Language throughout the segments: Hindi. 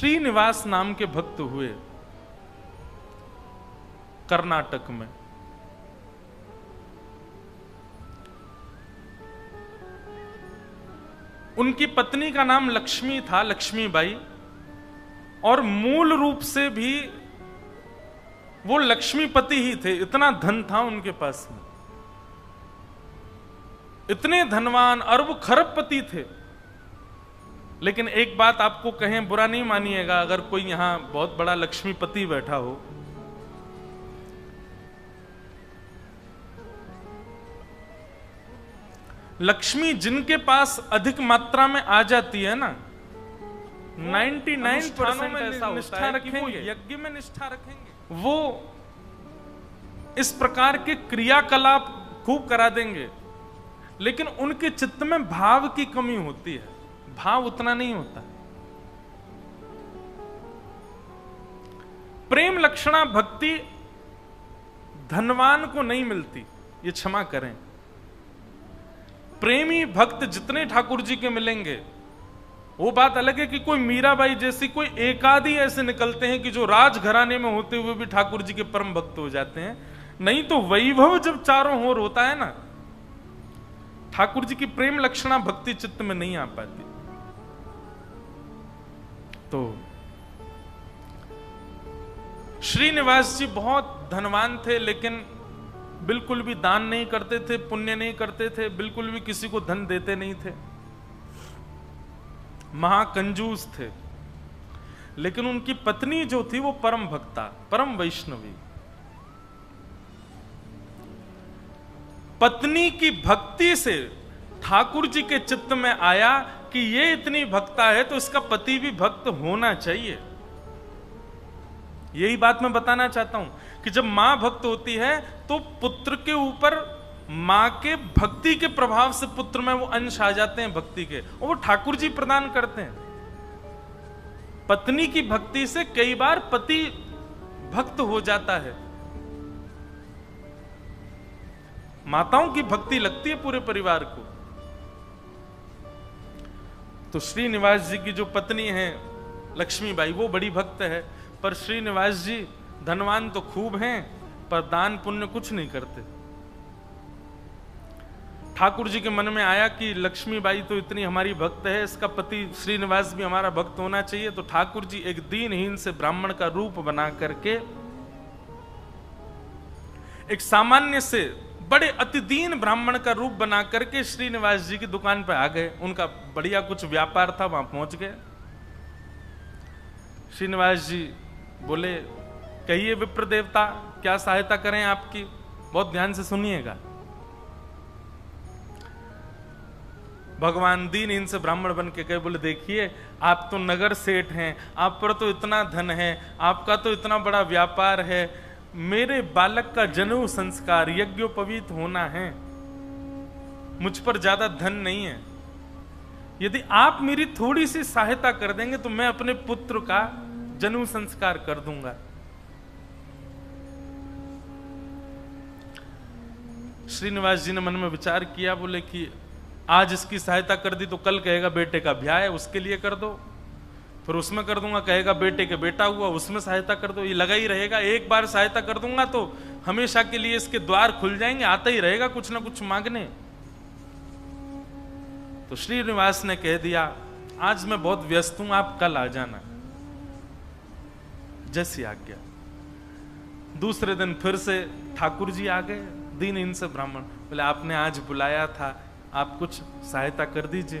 श्रीनिवास नाम के भक्त हुए कर्नाटक में। उनकी पत्नी का नाम लक्ष्मी था, लक्ष्मीबाई, और मूल रूप से भी वो लक्ष्मीपति ही थे। इतना धन था उनके पास में, इतने धनवान अरब खरबपति थे। लेकिन एक बात आपको कहें, बुरा नहीं मानिएगा अगर कोई यहां बहुत बड़ा लक्ष्मीपति बैठा हो, लक्ष्मी जिनके पास अधिक मात्रा में आ जाती है ना, 99% ऐसा निष्ठा रखेंगे, यज्ञ में निष्ठा रखेंगे, वो इस प्रकार के क्रियाकलाप खूब करा देंगे, लेकिन उनके चित्त में भाव की कमी होती है, भाव उतना नहीं होता। प्रेम लक्षणा भक्ति धनवान को नहीं मिलती, ये क्षमा करें। प्रेमी भक्त जितने ठाकुर जी के मिलेंगे, वो बात अलग है कि कोई मीराबाई जैसी कोई एकादी ऐसे निकलते हैं कि जो राजघराने में होते हुए भी ठाकुर जी के परम भक्त हो जाते हैं। नहीं तो वैभव जब चारों ओर होता है ना, ठाकुर जी की प्रेम लक्षणा भक्ति चित्त में नहीं आ पाती। तो श्रीनिवास जी बहुत धनवान थे, लेकिन बिल्कुल भी दान नहीं करते थे, पुण्य नहीं करते थे, बिल्कुल भी किसी को धन देते नहीं थे, महाकंजूस थे। लेकिन उनकी पत्नी जो थी वो परम भक्ता, परम वैष्णवी। पत्नी की भक्ति से ठाकुर जी के चित्त में आया कि ये इतनी भक्ता है तो इसका पति भी भक्त होना चाहिए। यही बात मैं बताना चाहता हूं कि जब मां भक्त होती है तो पुत्र के ऊपर मां के भक्ति के प्रभाव से पुत्र में वो अंश आ जाते हैं भक्ति के, और वो ठाकुर जी प्रदान करते हैं। पत्नी की भक्ति से कई बार पति भक्त हो जाता है। माताओं की भक्ति लगती है पूरे परिवार को। तो श्रीनिवास जी की जो पत्नी है लक्ष्मीबाई, वो बड़ी भक्त है, पर श्रीनिवास जी धनवान तो खूब हैं, पर दान पुण्य कुछ नहीं करते। ठाकुर जी के मन में आया कि लक्ष्मीबाई तो इतनी हमारी भक्त है, इसका पति श्रीनिवास भी हमारा भक्त होना चाहिए। तो ठाकुर जी एक दीनहीन से ब्राह्मण का रूप बना करके एक सामान्य से बड़े अति दीन ब्राह्मण का रूप बना करके श्रीनिवास जी की दुकान पर आ गए। उनका बढ़िया कुछ व्यापार था, वहां पहुंच गए। श्रीनिवास जी बोले, कहिए विप्र देवता, क्या सहायता करें आपकी? बहुत ध्यान से सुनिएगा। भगवान दीन इनसे ब्राह्मण बन के कहे, बोले देखिए आप तो नगर सेठ हैं, आप पर तो इतना धन है, आपका तो इतना बड़ा व्यापार है, मेरे बालक का जनेऊ संस्कार यज्ञोपवीत होना है, मुझ पर ज्यादा धन नहीं है। यदि आप मेरी थोड़ी सी सहायता कर देंगे तो मैं अपने पुत्र का जनेऊ संस्कार कर दूंगा। श्रीनिवास जी ने मन में विचार किया, बोले कि आज इसकी सहायता कर दी तो कल कहेगा बेटे का ब्याह है, उसके लिए कर दो, फिर उसमें कर दूंगा, कहेगा बेटे के बेटा हुआ, उसमें सहायता कर दो। ये लगा ही रहेगा, एक बार सहायता कर दूंगा तो हमेशा के लिए इसके द्वार खुल जाएंगे, आता ही रहेगा कुछ ना कुछ मांगने। तो श्रीनिवास ने कह दिया, आज मैं बहुत व्यस्त हूं, आप कल आ जाना, जैसी आज्ञा। दूसरे दिन फिर से ठाकुर जी आ गए, दीन इनसे ब्राह्मण। बोले आपने आज बुलाया था, आप कुछ सहायता कर दीजिए।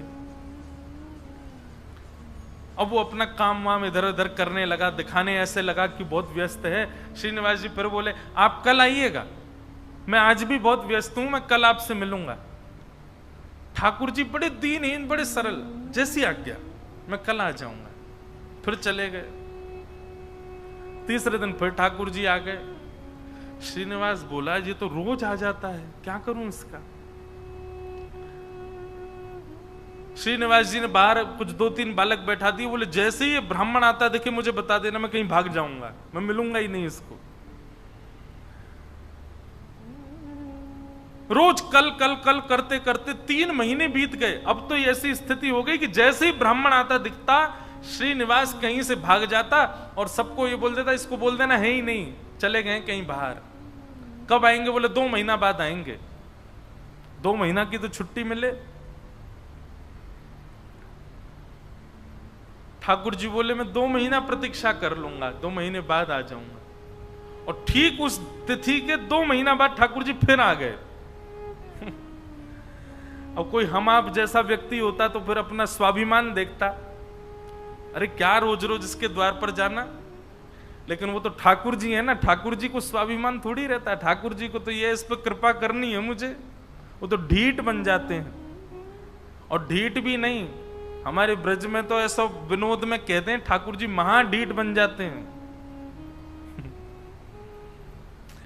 अब वो अपना काम वाम इधर उधर करने लगा, दिखाने ऐसे लगा कि बहुत व्यस्त है। श्रीनिवास जी फिर बोले, आप कल आइएगा, मैं आज भी बहुत व्यस्त हूं, मैं कल आपसे मिलूंगा। ठाकुर जी बड़े दीनहीन, बड़े सरल, जैसी आज्ञा, मैं कल आ जाऊंगा। फिर चले गए। तीसरे दिन फिर ठाकुर जी आ गए। श्रीनिवास बोला, ये तो रोज आ जाता है, क्या करूं इसका? श्रीनिवास जी ने बाहर कुछ 2-3 बालक बैठा दिए, बोले जैसे ही ब्राह्मण आता देखे मुझे बता देना, मैं कहीं भाग जाऊंगा, मैं मिलूंगा ही नहीं इसको। रोज कल कल कल करते करते 3 महीने बीत गए। अब तो ऐसी स्थिति हो गई कि जैसे ही ब्राह्मण आता दिखता, श्रीनिवास कहीं से भाग जाता और सबको ये बोल देता इसको बोल देना है ही नहीं, चले गए कहीं बाहर। कब आएंगे? बोले 2 महीना बाद आएंगे। 2 महीना की तो छुट्टी मिले। ठाकुर जी बोले मैं 2 महीना प्रतीक्षा कर लूंगा, 2 महीने बाद आ जाऊंगा। और ठीक उस तिथि के 2 महीना बाद ठाकुर जी फिर आ गए। अब कोई हम आप जैसा व्यक्ति होता तो फिर अपना स्वाभिमान देखता, अरे क्या रोज रोज इसके द्वार पर जाना। लेकिन वो तो ठाकुर जी है ना, ठाकुर जी को स्वाभिमान थोड़ी रहता है। ठाकुर जी को तो ये इस पर कृपा करनी है मुझे, वो तो ढीठ बन जाते हैं। और ढीठ भी नहीं, हमारे ब्रज में तो ऐसा विनोद में कहते हैं ठाकुर जी महाढीठ बन जाते हैं।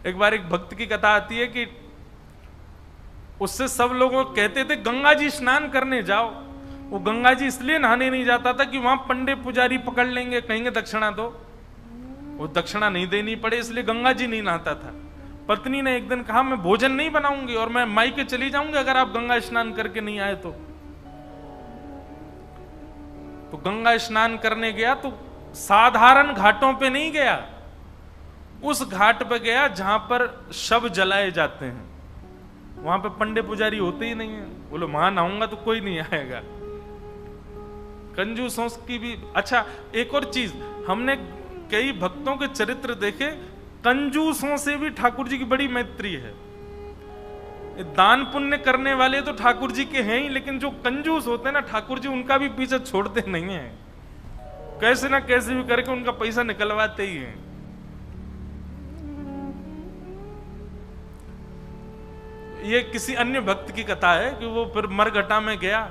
एक बार एक भक्त की कथा आती है कि उससे सब लोग कहते थे गंगा जी स्नान करने जाओ। वो गंगा जी इसलिए नहाने नहीं जाता था कि वहां पंडे पुजारी पकड़ लेंगे, कहेंगे दक्षिणा दो। वो दक्षिणा नहीं देनी पड़े इसलिए गंगा जी नहीं नहाता था। पत्नी ने एक दिन कहा मैं भोजन नहीं बनाऊंगी और मैं मायके चली जाऊंगी अगर आप गंगा स्नान करके नहीं आए तो गंगा स्नान करने गया तो साधारण घाटों पे नहीं गया, उस घाट पे गया जहां पर शव जलाए जाते हैं। वहां पे पंडे पुजारी होते ही नहीं है। बोले वहां नहाऊंगा तो कोई नहीं आएगा। कंजूसों की भी। अच्छा एक और चीज, हमने कई भक्तों के चरित्र देखे, कंजूसों से भी ठाकुर जी की बड़ी मैत्री है। दान पुण्य करने वाले तो ठाकुर जी के हैं ही, लेकिन जो कंजूस होते हैं ना ठाकुर जी उनका भी पीछे छोड़ते नहीं है, कैसे ना कैसे भी करके उनका पैसा निकलवाते ही हैं। ये किसी अन्य भक्त की कथा है कि वो फिर मरघटा में गया,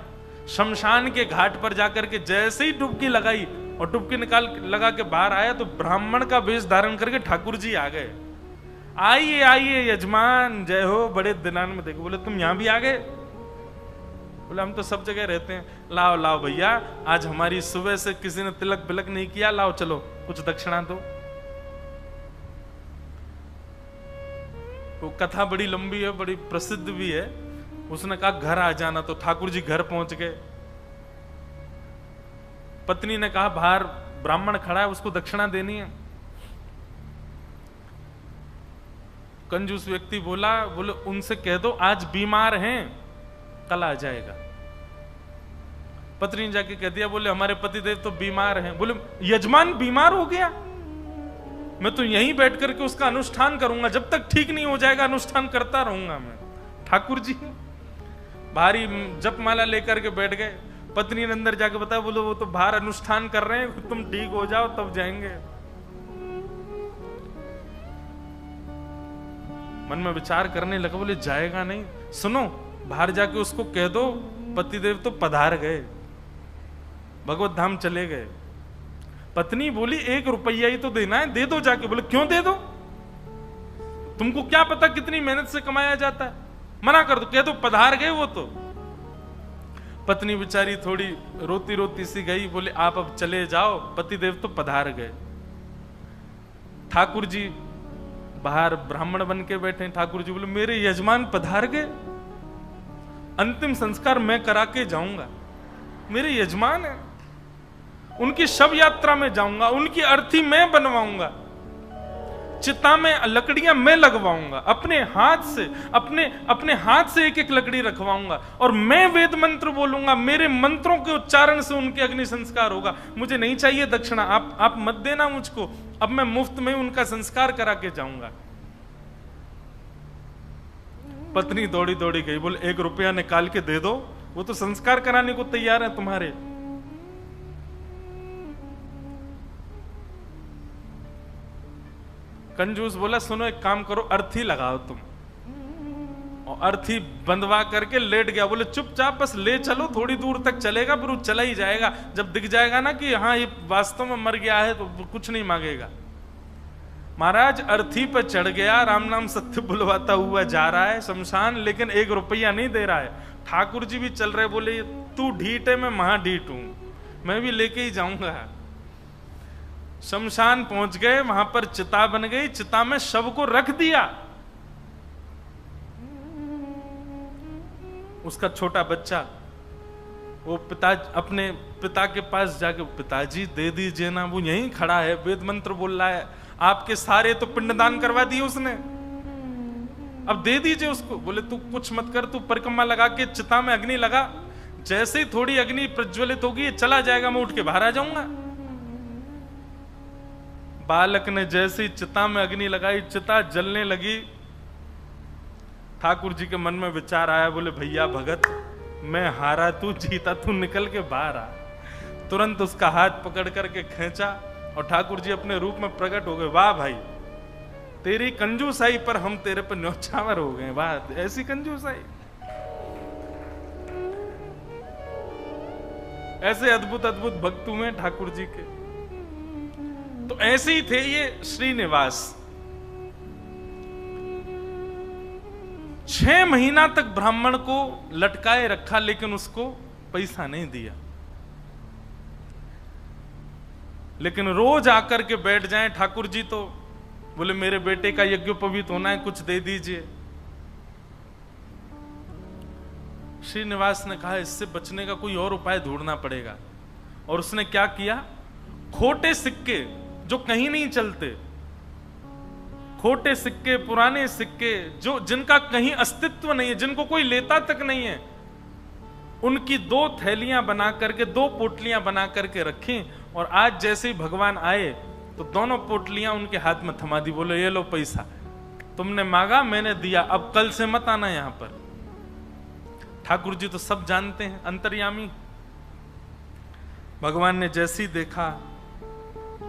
शमशान के घाट पर जाकर के जैसे ही डुबकी लगाई और डुबकी लगा के बाहर आया तो ब्राह्मण का वेश धारण करके ठाकुर जी आ गए। आइए आइए यजमान, जय हो, बड़े दिनान में देखो। बोले तुम यहां भी आ गए? बोले हम तो सब जगह रहते हैं। लाओ लाओ भैया, आज हमारी सुबह से किसी ने तिलक बिलक नहीं किया, लाओ चलो कुछ दक्षिणा दो। वो कथा बड़ी लंबी है, बड़ी प्रसिद्ध भी है। उसने कहा घर आ जाना, तो ठाकुर जी घर पहुंच गए। पत्नी ने कहा बाहर ब्राह्मण खड़ा है उसको दक्षिणा देनी है। कंजूस व्यक्ति बोले उनसे कह दो आज बीमार हैं, कल आ जाएगा। पत्नी ने जाके कह दिया, बोले हमारे पतिदेव तो बीमार हैं। बोले यजमान बीमार हो गया, मैं तो यहीं बैठ करके उसका अनुष्ठान करूंगा, जब तक ठीक नहीं हो जाएगा अनुष्ठान करता रहूंगा मैं। ठाकुर जी भारी जपमाला लेकर के बैठ गए। पत्नी ने अंदर जाके बताया, बोले वो तो बाहर अनुष्ठान कर रहे हैं, तुम ठीक हो जाओ तब जाएंगे। मन में विचार करने लगा, बोले जाएगा नहीं। सुनो बाहर जाके उसको कह दो पतिदेव तो पधार गए, भगवत धाम चले गए। पत्नी बोली 1 रुपया ही तो देना है, दे दो जाके। बोले क्यों दे दो, तुमको क्या पता कितनी मेहनत से कमाया जाता है, मना कर दो, कह दो पधार गए वो तो। पत्नी बेचारी थोड़ी रोती रोती सी गई, बोले आप अब चले जाओ, पतिदेव तो पधार गए। ठाकुर जी बाहर ब्राह्मण बन के बैठे। ठाकुर जी बोले मेरे यजमान पधार गए, अंतिम संस्कार मैं करा के जाऊंगा, मेरे यजमान है, उनकी शव यात्रा में जाऊंगा, उनकी अर्थी मैं बनवाऊंगा, चिता में लकड़ियां मैं लगवाऊंगा, अपने हाथ से एक एक लकड़ी रखवाऊंगा और मैं वेद मंत्र बोलूंगा, मेरे मंत्रों के उच्चारण से उनके अग्नि संस्कार होगा। मुझे नहीं चाहिए दक्षिणा, आप मत देना मुझको, अब मैं मुफ्त में उनका संस्कार करा के जाऊंगा। पत्नी दौड़ी दौड़ी गई, बोले 1 रुपया निकाल के दे दो, वो तो संस्कार कराने को तैयार है तुम्हारे। कंजूस बोला सुनो एक काम करो, अर्थी लगाओ तुम, और अर्थी बंधवा करके लेट गया। बोले चुपचाप बस ले चलो, थोड़ी दूर तक चलेगा फिर वो चला ही जाएगा, जब दिख जाएगा ना कि हाँ ये वास्तव में मर गया है तो कुछ नहीं मांगेगा। महाराज अर्थी पर चढ़ गया, राम नाम सत्य बुलवाता हुआ जा रहा है शमशान, लेकिन 1 रुपया नहीं दे रहा है। ठाकुर जी भी चल रहे, बोले तू ढीठ है मैं महाढीठ हूं, मैं भी लेके ही जाऊंगा। शमशान पहुंच गए, वहां पर चिता बन गई, चिता में शव को रख दिया। उसका छोटा बच्चा वो पिता अपने पिता के पास जाके, पिताजी दे दीजिए ना, वो यहीं खड़ा है, वेद मंत्र बोल रहा है, आपके सारे तो पिंडदान करवा दिए उसने, अब दे दीजिए उसको। बोले तू कुछ मत कर, तू परिक्रमा लगा के चिता में अग्नि लगा, जैसे ही थोड़ी अग्नि प्रज्वलित होगी चला जाएगा, मैं उठ के बाहर आ जाऊंगा। बालक ने जैसे ही चिता में अग्नि लगाई, चिता जलने लगी। ठाकुर जी के मन में विचार आया, बोले भैया भगत, मैं हारा तू जीता, तू निकल के बाहर आ। तुरंत उसका हाथ पकड़ करके खींचा और ठाकुर जी अपने रूप में प्रकट हो गए। वाह भाई, तेरी कंजूसाई पर हम तेरे पर न्यौछावर हो गए, वाह ऐसी कंजूसाई। ऐसे अद्भुत अद्भुत भक्त हुए ठाकुर जी के। तो ऐसे ही थे ये श्रीनिवास। 6 महीना तक ब्राह्मण को लटकाए रखा, लेकिन उसको पैसा नहीं दिया। लेकिन रोज आकर के बैठ जाएं ठाकुर जी, तो बोले मेरे बेटे का यज्ञोपवीत होना है, कुछ दे दीजिए। श्रीनिवास ने कहा इससे बचने का कोई और उपाय ढूंढना पड़ेगा। और उसने क्या किया, खोटे सिक्के जो कहीं नहीं चलते, खोटे सिक्के, पुराने सिक्के जो जिनका कहीं अस्तित्व नहीं है, जिनको कोई लेता तक नहीं है, उनकी 2 थैलियां बना करके, 2 पोटलियां बना करके रखी। और आज जैसे ही भगवान आए तो दोनों पोटलियां उनके हाथ में थमा दी। बोले ये लो पैसा, तुमने मांगा मैंने दिया, अब कल से मत आना यहां पर। ठाकुर जी तो सब जानते हैं, अंतर्यामी। भगवान ने जैसे ही देखा,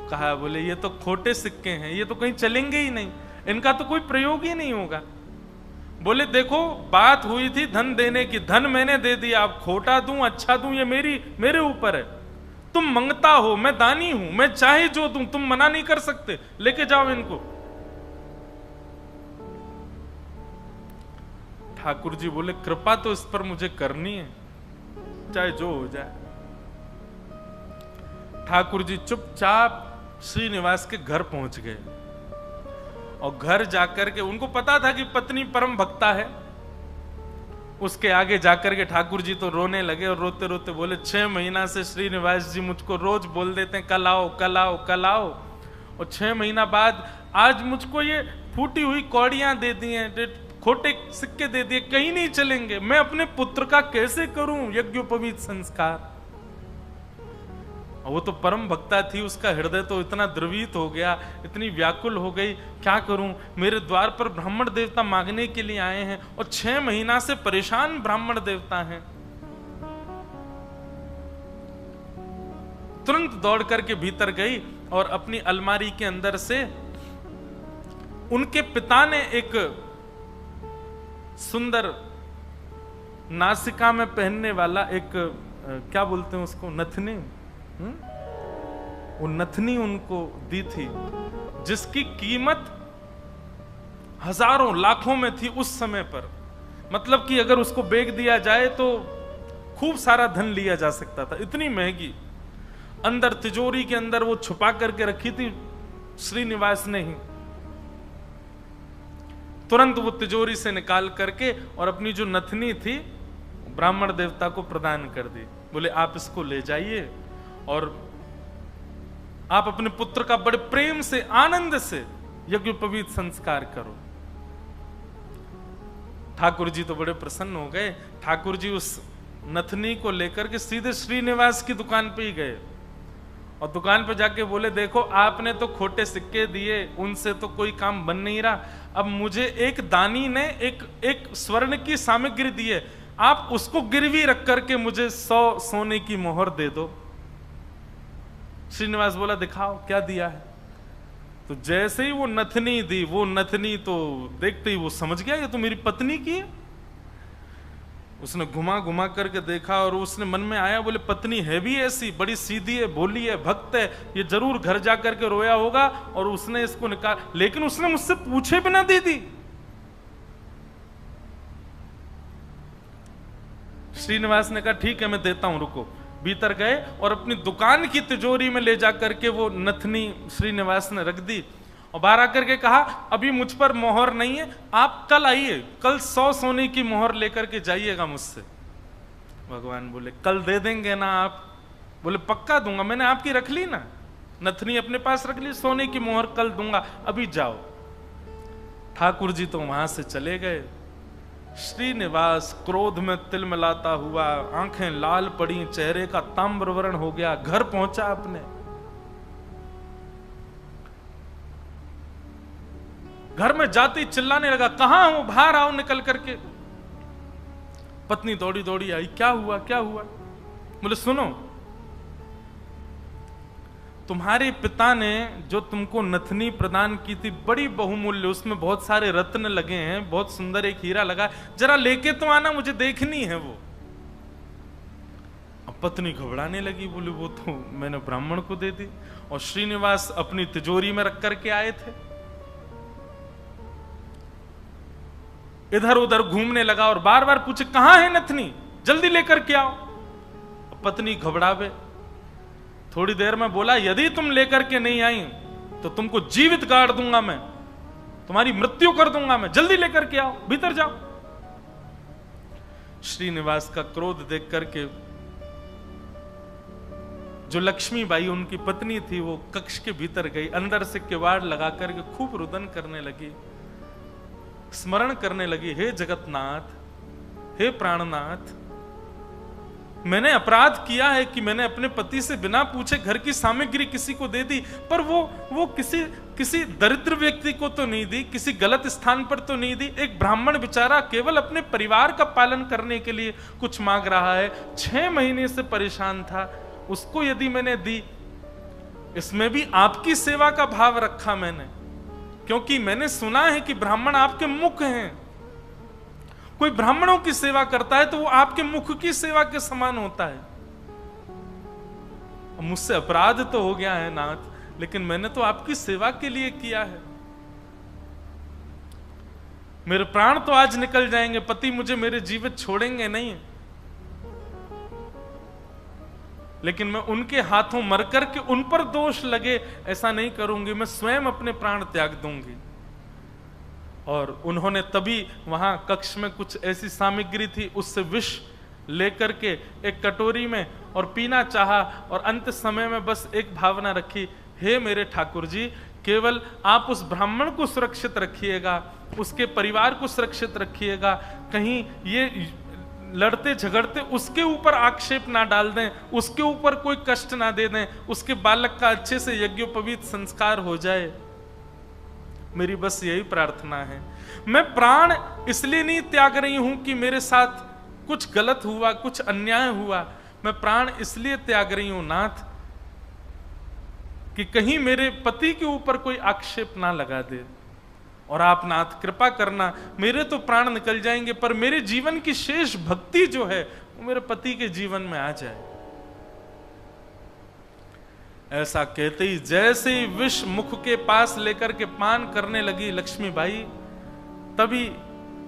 कहा बोले ये तो खोटे सिक्के हैं, ये तो कहीं चलेंगे ही नहीं, इनका तो कोई प्रयोग ही नहीं होगा। बोले देखो बात हुई थी धन देने की, धन मैंने दे दिया, अब खोटा दूं अच्छा दूं ये मेरे ऊपर है। तुम मंगता हो, मैं दानी हूं, मैं चाहे जो दूं, तुम मना नहीं कर सकते, लेके जाओ इनको। ठाकुर जी बोले कृपा तो इस पर मुझे करनी है, चाहे जो हो जाए। ठाकुर जी चुपचाप श्रीनिवास के घर पहुंच गए। और घर जाकर के उनको पता था कि पत्नी परम भक्ता है। उसके आगे जाकर के ठाकुर जी तो रोने लगे और रोते रोते बोले 6 महीना से श्रीनिवास जी मुझको रोज बोल देते हैं कल आओ कल आओ कल आओ, और 6 महीना बाद आज मुझको ये फूटी हुई कौड़ियां दे दी हैं, खोटे सिक्के दे दिए, कहीं नहीं चलेंगे। मैं अपने पुत्र का कैसे करूं यज्ञोपवीत संस्कार। वो तो परम भक्ता थी, उसका हृदय तो इतना द्रवित हो गया, इतनी व्याकुल हो गई, क्या करूं, मेरे द्वार पर ब्राह्मण देवता मांगने के लिए आए हैं और 6 महीना से परेशान ब्राह्मण देवता हैं। तुरंत दौड़ करके भीतर गई और अपनी अलमारी के अंदर से उनके पिता ने एक सुंदर नासिका में पहनने वाला एक क्या बोलते हैं उसको, नथनी, वो नथनी उनको दी थी, जिसकी कीमत हजारों लाखों में थी उस समय पर। मतलब कि अगर उसको बेच दिया जाए तो खूब सारा धन लिया जा सकता था, इतनी महंगी। अंदर तिजोरी के अंदर वो छुपा करके रखी थी श्रीनिवास ने ही। तुरंत वो तिजोरी से निकाल करके और अपनी जो नथनी थी ब्राह्मण देवता को प्रदान कर दी। बोले आप इसको ले जाइए और आप अपने पुत्र का बड़े प्रेम से आनंद से यज्ञोपवीत संस्कार करो। ठाकुर जी तो बड़े प्रसन्न हो गए। ठाकुर जी उस नथनी को लेकर के सीधे श्रीनिवास की दुकान पे ही गए और दुकान पे जाके बोले देखो आपने तो खोटे सिक्के दिए, उनसे तो कोई काम बन नहीं रहा, अब मुझे एक दानी ने एक स्वर्ण की सामग्री दी है, आप उसको गिरवी रख करके मुझे 100 सोने की मोहर दे दो। श्रीनिवास बोला दिखाओ क्या दिया है। तो जैसे ही वो नथनी दी, वो नथनी तो देखते ही वो समझ गया ये तो मेरी पत्नी की है। उसने घुमा घुमा करके देखा और उसने मन में आया, बोले पत्नी है भी ऐसी, बड़ी सीधी है, भोली है, भक्त है, ये जरूर घर जा करके रोया होगा और उसने इसको निकाल, लेकिन उसने मुझसे पूछे बिना दे दी। श्रीनिवास ने कहा ठीक है मैं देता हूं, रुको। भीतर गए और अपनी दुकान की तिजोरी में ले जा करके वो नथनी श्रीनिवास ने रख दी और बाहर आकर के कहा अभी मुझ पर मोहर नहीं है, आप कल आइए, कल 100 सोने की मोहर लेकर के जाइएगा मुझसे। भगवान बोले कल दे देंगे ना आप? बोले पक्का दूंगा, मैंने आपकी रख ली ना, नथनी अपने पास रख ली, सोने की मोहर कल दूंगा, अभी जाओ। ठाकुर जी तो वहां से चले गए। श्रीनिवास क्रोध में तिलमिलाता हुआ, आंखें लाल पड़ी, चेहरे का ताम्रवर्ण हो गया, घर पहुंचा अपने। घर में जाते ही चिल्लाने लगा, कहां हो, बाहर आओ निकल करके। पत्नी दौड़ी दौड़ी आई, क्या हुआ क्या हुआ? बोले सुनो, तुम्हारे पिता ने जो तुमको नथनी प्रदान की थी बड़ी बहुमूल्य, उसमें बहुत सारे रत्न लगे हैं, बहुत सुंदर एक हीरा लगा, जरा लेके तो आना, मुझे देखनी है वो। अब पत्नी घबराने लगी, बोली वो तो मैंने ब्राह्मण को दे दी, और श्रीनिवास अपनी तिजोरी में रख करके आए थे। इधर उधर घूमने लगा और बार बार पूछे कहां है नथनी, जल्दी लेकर के आओ। पत्नी घबरावे, थोड़ी देर में बोला यदि तुम लेकर के नहीं आई तो तुमको जीवित गाड़ दूंगा मैं, तुम्हारी मृत्यु कर दूंगा मैं, जल्दी लेकर के आओ, भीतर जाओ। श्रीनिवास का क्रोध देख करके जो लक्ष्मीबाई उनकी पत्नी थी वो कक्ष के भीतर गई, अंदर से किवाड़ लगा करके खूब रुदन करने लगी, स्मरण करने लगी, हे जगतनाथ, हे प्राणनाथ, मैंने अपराध किया है कि मैंने अपने पति से बिना पूछे घर की सामग्री किसी को दे दी, पर वो किसी दरिद्र व्यक्ति को तो नहीं दी, किसी गलत स्थान पर तो नहीं दी। एक ब्राह्मण बेचारा केवल अपने परिवार का पालन करने के लिए कुछ मांग रहा है, 6 महीने से परेशान था, उसको यदि मैंने दी, इसमें भी आपकी सेवा का भाव रखा मैंने, क्योंकि मैंने सुना है कि ब्राह्मण आपके मुख हैं, कोई ब्राह्मणों की सेवा करता है तो वो आपके मुख की सेवा के समान होता है। मुझसे अपराध तो हो गया है नाथ, लेकिन मैंने तो आपकी सेवा के लिए किया है। मेरे प्राण तो आज निकल जाएंगे, पति मुझे मेरे जीवित छोड़ेंगे नहीं, लेकिन मैं उनके हाथों मर करके उन पर दोष लगे ऐसा नहीं करूंगी, मैं स्वयं अपने प्राण त्याग दूंगी। और उन्होंने तभी वहां कक्ष में कुछ ऐसी सामग्री थी, उससे विष लेकर के एक कटोरी में और पीना चाहा, और अंत समय में बस एक भावना रखी, हे मेरे ठाकुर जी, केवल आप उस ब्राह्मण को सुरक्षित रखिएगा, उसके परिवार को सुरक्षित रखिएगा, कहीं ये लड़ते झगड़ते उसके ऊपर आक्षेप ना डाल दें, उसके ऊपर कोई कष्ट ना दे दें, उसके बालक का अच्छे से यज्ञोपवीत संस्कार हो जाए, मेरी बस यही प्रार्थना है। मैं प्राण इसलिए नहीं त्याग रही हूं कि मेरे साथ कुछ गलत हुआ, कुछ अन्याय हुआ, मैं प्राण इसलिए त्याग रही हूं नाथ कि कहीं मेरे पति के ऊपर कोई आक्षेप ना लगा दे, और आप नाथ कृपा करना, मेरे तो प्राण निकल जाएंगे पर मेरे जीवन की शेष भक्ति जो है वो मेरे पति के जीवन में आ जाए। ऐसा कहते ही जैसे ही विष मुख के पास लेकर के पान करने लगी लक्ष्मीबाई, तभी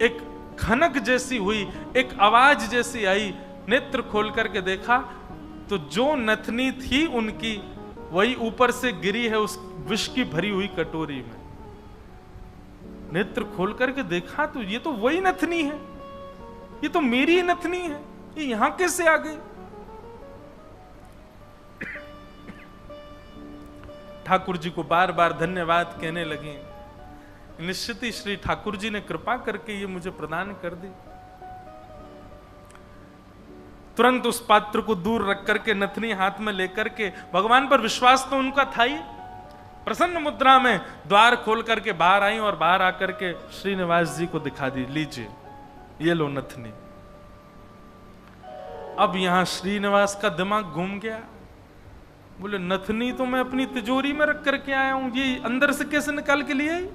एक खनक जैसी हुई, एक आवाज जैसी आई, नेत्र खोल करके देखा तो जो नथनी थी उनकी वही ऊपर से गिरी है उस विष की भरी हुई कटोरी में। नेत्र खोल करके देखा तो ये तो वही नथनी है, ये तो मेरी ही नथनी है, ये यहां कैसे आ गई? ठाकुर जी को बार बार धन्यवाद कहने लगे, निश्चित ही श्री ठाकुर जी ने कृपा करके ये मुझे प्रदान कर दी। तुरंत उस पात्र को दूर रख करके नथनी हाथ में लेकर के, भगवान पर विश्वास तो उनका था ही, प्रसन्न मुद्रा में द्वार खोल करके बाहर आई और बाहर आकर के श्रीनिवास जी को दिखा दी, लीजिए ये लो नथनी। अब यहां श्रीनिवास का दिमाग घूम गया, बोले नथनी तो मैं अपनी तिजोरी में रख करके आया हूं, ये अंदर से कैसे निकाल के लिए आई?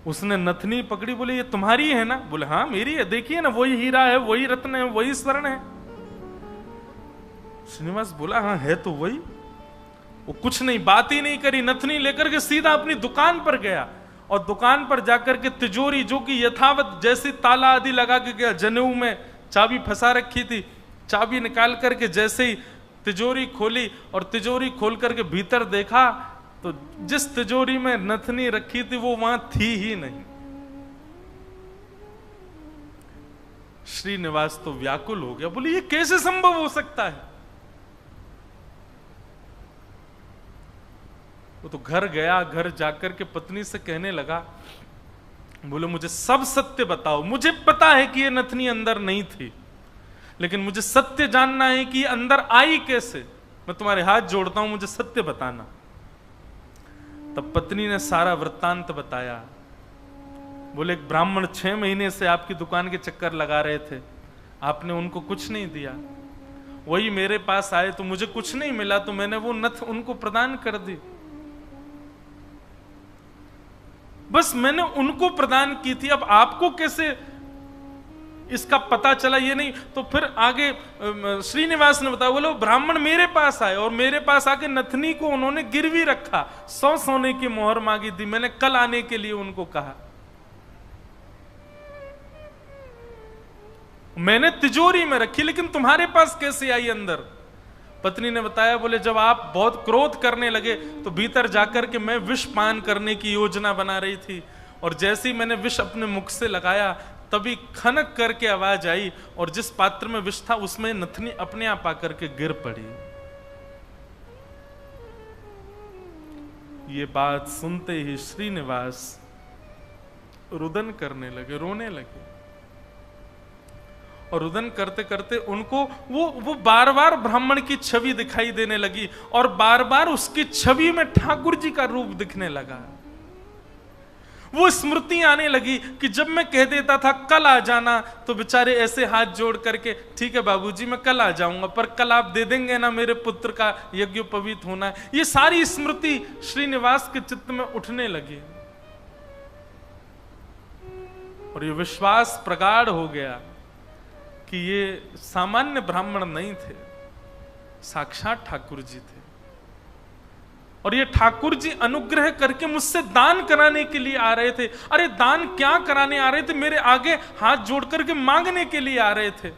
उसने नथनी पकड़ी, बोले ये तुम्हारी है ना? बोले हाँ मेरी है, देखिए ना वही हीरा है, वही रत्न है, वही स्वर्ण है। श्रीनिवास बोला हाँ है तो वही। वो कुछ नहीं, बात ही नहीं करी, नथनी लेकर के सीधा अपनी दुकान पर गया, और दुकान पर जाकर के तिजोरी जो कि यथावत जैसी ताला आदि लगा के गया, जनेऊ में चाबी फंसा रखी थी, चाबी निकाल करके जैसे ही तिजोरी खोली और तिजोरी खोल करके भीतर देखा तो जिस तिजोरी में नथनी रखी थी वो वहां थी ही नहीं। श्रीनिवास तो व्याकुल हो गया, बोले ये कैसे संभव हो सकता है। वो तो घर गया, घर जाकर के पत्नी से कहने लगा, बोले मुझे सब सत्य बताओ, मुझे पता है कि ये नथनी अंदर नहीं थी, लेकिन मुझे सत्य जानना है कि ये अंदर आई कैसे। मैं तुम्हारे हाथ जोड़ता हूं, मुझे सत्य बताना। तब पत्नी ने सारा वृत्तांत बताया। बोले एक ब्राह्मण 6 महीने से आपकी दुकान के चक्कर लगा रहे थे, आपने उनको कुछ नहीं दिया, वही मेरे पास आए तो मुझे कुछ नहीं मिला, तो मैंने वो नथ उनको प्रदान कर दी। बस मैंने उनको प्रदान की थी, अब आपको कैसे इसका पता चला ये नहीं। तो फिर आगे श्रीनिवास ने बताया, बोले ब्राह्मण मेरे पास आए और मेरे पास आके नथनी को उन्होंने गिरवी रखा, 100 सोने की मोहर मांगी थी, मैंने कल आने के लिए उनको कहा, मैंने तिजोरी में रखी, लेकिन तुम्हारे पास कैसे आई अंदर। पत्नी ने बताया, बोले जब आप बहुत क्रोध करने लगे तो भीतर जाकर के मैं विष पान करने की योजना बना रही थी, और जैसे ही मैंने विष अपने मुख से लगाया तभी खनक करके आवाज आई, और जिस पात्र में विष था उसमें नथनी अपने आप आकर के गिर पड़ी। ये बात सुनते ही श्रीनिवास रुदन करने लगे, रोने लगे, और रुदन करते करते उनको वो बार बार ब्राह्मण की छवि दिखाई देने लगी, और बार बार उसकी छवि में ठाकुर जी का रूप दिखने लगा। वो स्मृति आने लगी कि जब मैं कह देता था कल आ जाना, तो बेचारे ऐसे हाथ जोड़ करके, ठीक है बाबूजी मैं कल आ जाऊंगा, पर कल आप दे देंगे ना मेरे पुत्र का यज्ञोपवीत होना है। ये सारी स्मृति श्रीनिवास के चित्त में उठने लगी, और ये विश्वास प्रगाढ़ हो गया कि ये सामान्य ब्राह्मण नहीं थे, साक्षात ठाकुर जी थे, और ये ठाकुर जी अनुग्रह करके मुझसे दान कराने के लिए आ रहे थे। अरे दान क्या कराने आ रहे थे, मेरे आगे हाथ जोड़ करके मांगने के लिए आ रहे थे।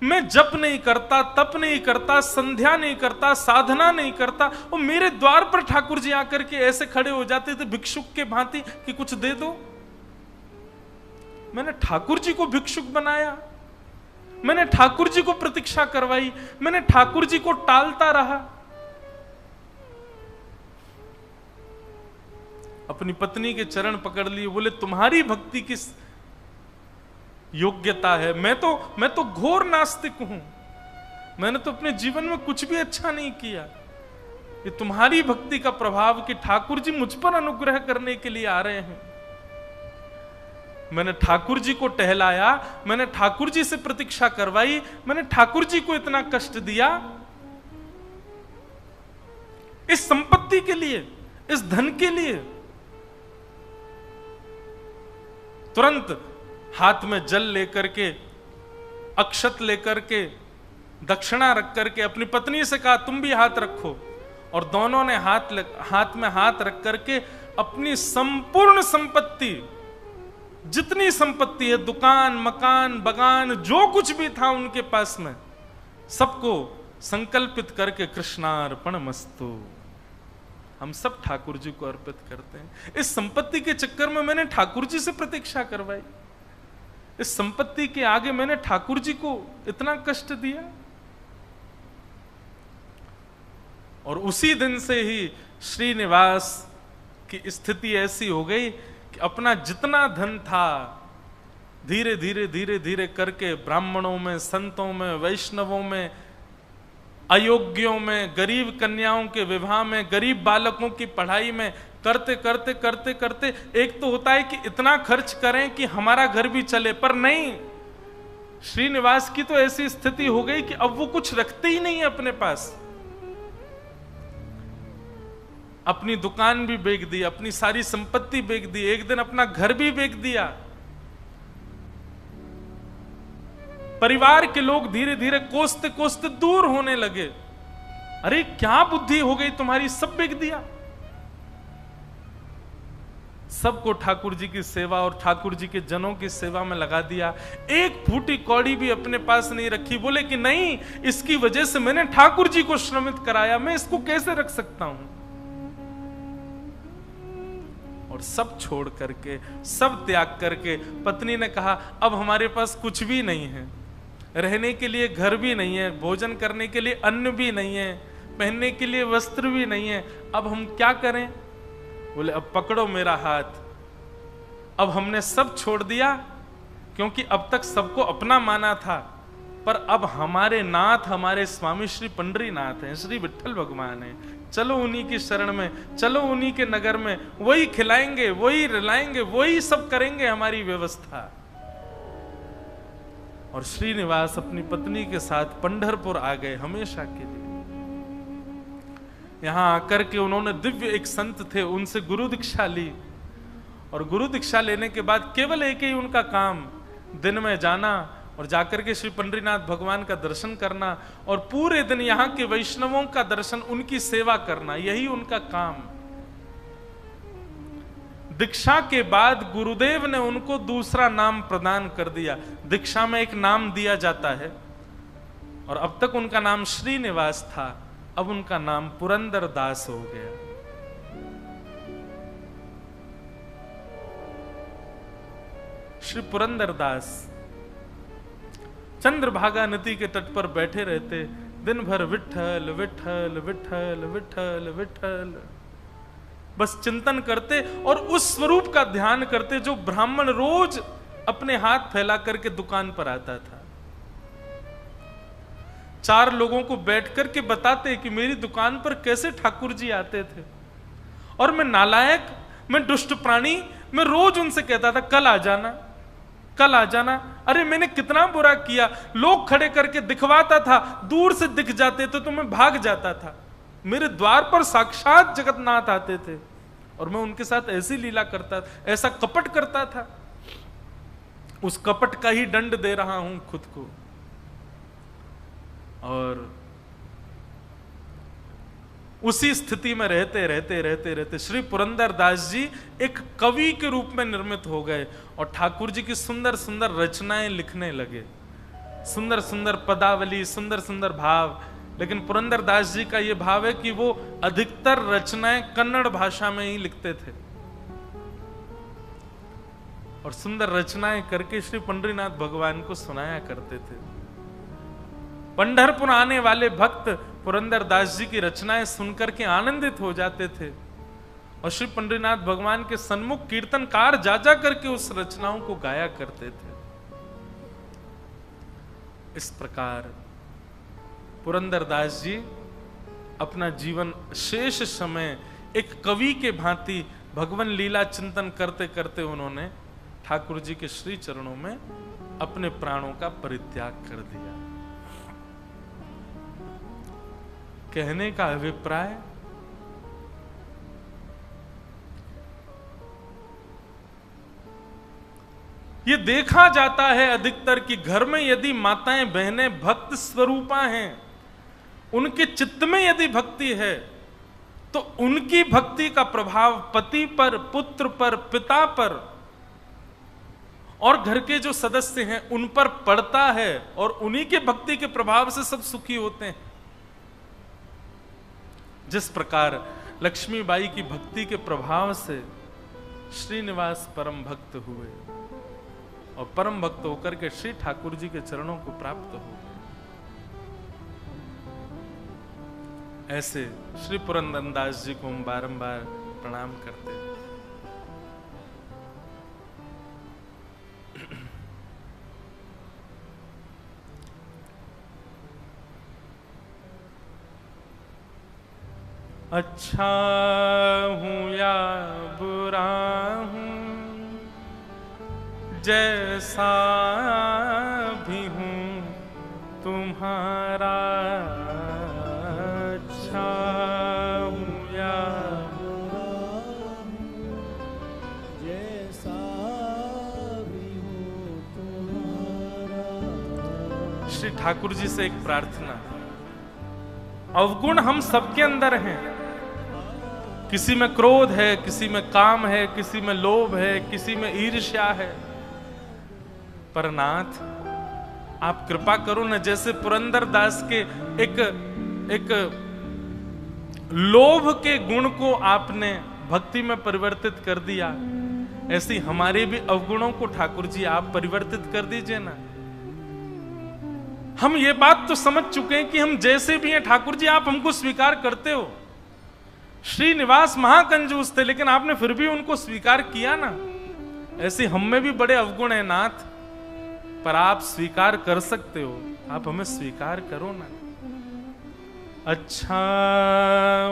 मैं जप नहीं करता, तप नहीं करता, संध्या नहीं करता, साधना नहीं करता, और मेरे द्वार पर ठाकुर जी आकर के ऐसे खड़े हो जाते थे भिक्षुक के भांति कि कुछ दे दो। मैंने ठाकुर जी को भिक्षुक बनाया, मैंने ठाकुर जी को प्रतीक्षा करवाई, मैंने ठाकुर जी को टालता रहा। अपनी पत्नी के चरण पकड़ लिए, बोले तुम्हारी भक्ति किस योग्यता है, मैं तो घोर नास्तिक हूं, मैंने तो अपने जीवन में कुछ भी अच्छा नहीं किया, ये तुम्हारी भक्ति का प्रभाव कि ठाकुर जी मुझ पर अनुग्रह करने के लिए आ रहे हैं। मैंने ठाकुर जी को टहलाया, मैंने ठाकुर जी से प्रतीक्षा करवाई, मैंने ठाकुर जी को इतना कष्ट दिया इस संपत्ति के लिए, इस धन के लिए। तुरंत हाथ में जल लेकर के, अक्षत लेकर के, दक्षिणा रख करके अपनी पत्नी से कहा तुम भी हाथ रखो, और दोनों ने हाथ में हाथ रख करके अपनी संपूर्ण संपत्ति, जितनी संपत्ति है, दुकान, मकान, बगान, जो कुछ भी था उनके पास में, सबको संकल्पित करके कृष्णार्पणमस्तु, हम सब ठाकुर जी को अर्पित करते हैं। इस संपत्ति के चक्कर में मैंने ठाकुर जी से प्रतीक्षा करवाई, इस संपत्ति के आगे मैंने ठाकुर जी को इतना कष्ट दिया। और उसी दिन से ही श्रीनिवास की स्थिति ऐसी हो गई कि अपना जितना धन था धीरे धीरे धीरे धीरे करके ब्राह्मणों में, संतों में, वैष्णवों में, अयोग्यों में, गरीब कन्याओं के विवाह में, गरीब बालकों की पढ़ाई में करते करते करते करते, एक तो होता है कि इतना खर्च करें कि हमारा घर भी चले, पर नहीं, श्रीनिवास की तो ऐसी स्थिति हो गई कि अब वो कुछ रखते ही नहीं है अपने पास। अपनी दुकान भी बेच दी, अपनी सारी संपत्ति बेच दी, एक दिन अपना घर भी बेच दिया। परिवार के लोग धीरे धीरे कोसते कोसते दूर होने लगे। अरे क्या बुद्धि हो गई तुम्हारी, सब बेच दिया। सबको ठाकुर जी की सेवा और ठाकुर जी के जनों की सेवा में लगा दिया, एक फूटी कौड़ी भी अपने पास नहीं रखी। बोले कि नहीं, इसकी वजह से मैंने ठाकुर जी को श्रमित कराया, मैं इसको कैसे रख सकता हूं। और सब छोड़ करके, सब त्याग करके पत्नी ने कहा अब हमारे पास कुछ भी नहीं है, रहने के लिए घर भी नहीं है, भोजन करने के लिए अन्न भी नहीं है, पहनने के लिए वस्त्र भी नहीं है, अब हम क्या करें? बोले अब पकड़ो मेरा हाथ, अब हमने सब छोड़ दिया, क्योंकि अब तक सबको अपना माना था, पर अब हमारे नाथ, हमारे स्वामी श्री पंडरीनाथ हैं, श्री विठ्ठल भगवान हैं, चलो उन्हीं की शरण में, चलो उन्हीं के नगर में, वही खिलाएंगे, वही रिलाएंगे, वही सब करेंगे हमारी व्यवस्था। और श्रीनिवास अपनी पत्नी के साथ पंढरपुर आ गए हमेशा के लिए। यहां आकर के उन्होंने दिव्य एक संत थे, उनसे गुरु दीक्षा ली, और गुरु दीक्षा लेने के बाद केवल एक ही उनका काम, दिन में जाना और जाकर के श्री पंडरीनाथ भगवान का दर्शन करना, और पूरे दिन यहाँ के वैष्णवों का दर्शन, उनकी सेवा करना, यही उनका काम। दीक्षा के बाद गुरुदेव ने उनको दूसरा नाम प्रदान कर दिया। दीक्षा में एक नाम दिया जाता है, और अब तक उनका नाम श्रीनिवास था, अब उनका नाम पुरंदर दास हो गया। श्री पुरंदर दास चंद्रभागा नदी के तट पर बैठे रहते, दिन भर विठ्ठल विठ्ठल विठ्ठल विठ्ठल विठ्ठल बस चिंतन करते, और उस स्वरूप का ध्यान करते जो ब्राह्मण रोज अपने हाथ फैला करके दुकान पर आता था। 4 लोगों को बैठ करके बताते कि मेरी दुकान पर कैसे ठाकुर जी आते थे, और मैं नालायक, मैं दुष्ट प्राणी, मैं रोज उनसे कहता था कल आ जाना, कल आ जाना। अरे मैंने कितना बुरा किया, लोग खड़े करके दिखवाता था, दूर से दिख जाते तो मैं भाग जाता था। मेरे द्वार पर साक्षात जगन्नाथ आते थे, और मैं उनके साथ ऐसी लीला करता, ऐसा कपट करता था। उस कपट का ही दंड दे रहा हूं खुद को। और उसी स्थिति में रहते रहते रहते रहते श्री पुरंदर दास जी एक कवि के रूप में निर्मित हो गए, और ठाकुर जी की सुंदर सुंदर रचनाएं लिखने लगे, सुंदर सुंदर पदावली, सुंदर सुंदर भाव। लेकिन पुरंदर दास जी का यह भाव है कि वो अधिकतर रचनाएं कन्नड़ भाषा में ही लिखते थे, और सुंदर रचनाएं करके श्री पंडरीनाथ भगवान को सुनाया करते थे। पंढरपुर आने वाले भक्त पुरंदर दास जी की रचनाएं सुनकर के आनंदित हो जाते थे, और श्री पंडरीनाथ भगवान के सन्मुख कीर्तनकार जा जा करके उस रचनाओं को गाया करते थे। इस प्रकार पुरंदर दास जी अपना जीवन शेष समय एक कवि के भांति भगवान लीला चिंतन करते करते उन्होंने ठाकुर जी के श्री चरणों में अपने प्राणों का परित्याग कर दिया। कहने का अभिप्राय, ये देखा जाता है अधिकतर कि घर में यदि माताएं बहनें भक्त स्वरूपा हैं, उनके चित्त में यदि भक्ति है, तो उनकी भक्ति का प्रभाव पति पर, पुत्र पर, पिता पर और घर के जो सदस्य हैं उन पर पड़ता है, और उन्हीं के भक्ति के प्रभाव से सब सुखी होते हैं। जिस प्रकार लक्ष्मीबाई की भक्ति के प्रभाव से श्रीनिवास परम भक्त हुए, और परम भक्त होकर के श्री ठाकुर जी के चरणों को प्राप्त हो गए। ऐसे श्री पुरंदर दास जी को हम बारंबार प्रणाम करते हैं। अच्छा हूं या बुरा हूं, जैसा भी हूं तुम्हारा, अच्छा हूं या बुरा हूं, जैसा भी हूं तुम्हारा। श्री ठाकुर जी से एक प्रार्थना, अवगुण हम सबके अंदर हैं, किसी में क्रोध है, किसी में काम है, किसी में लोभ है, किसी में ईर्ष्या है, पर नाथ आप कृपा करो न, जैसे पुरंदर दास के एक लोभ के गुण को आपने भक्ति में परिवर्तित कर दिया, ऐसी हमारे भी अवगुणों को ठाकुर जी आप परिवर्तित कर दीजिए ना। हम ये बात तो समझ चुके हैं कि हम जैसे भी हैं ठाकुर जी आप हमको स्वीकार करते हो। श्रीनिवास महाकंजूस थे लेकिन आपने फिर भी उनको स्वीकार किया ना। ऐसे हम में भी बड़े अवगुण हैं नाथ, पर आप स्वीकार कर सकते हो, आप हमें स्वीकार करो ना। अच्छा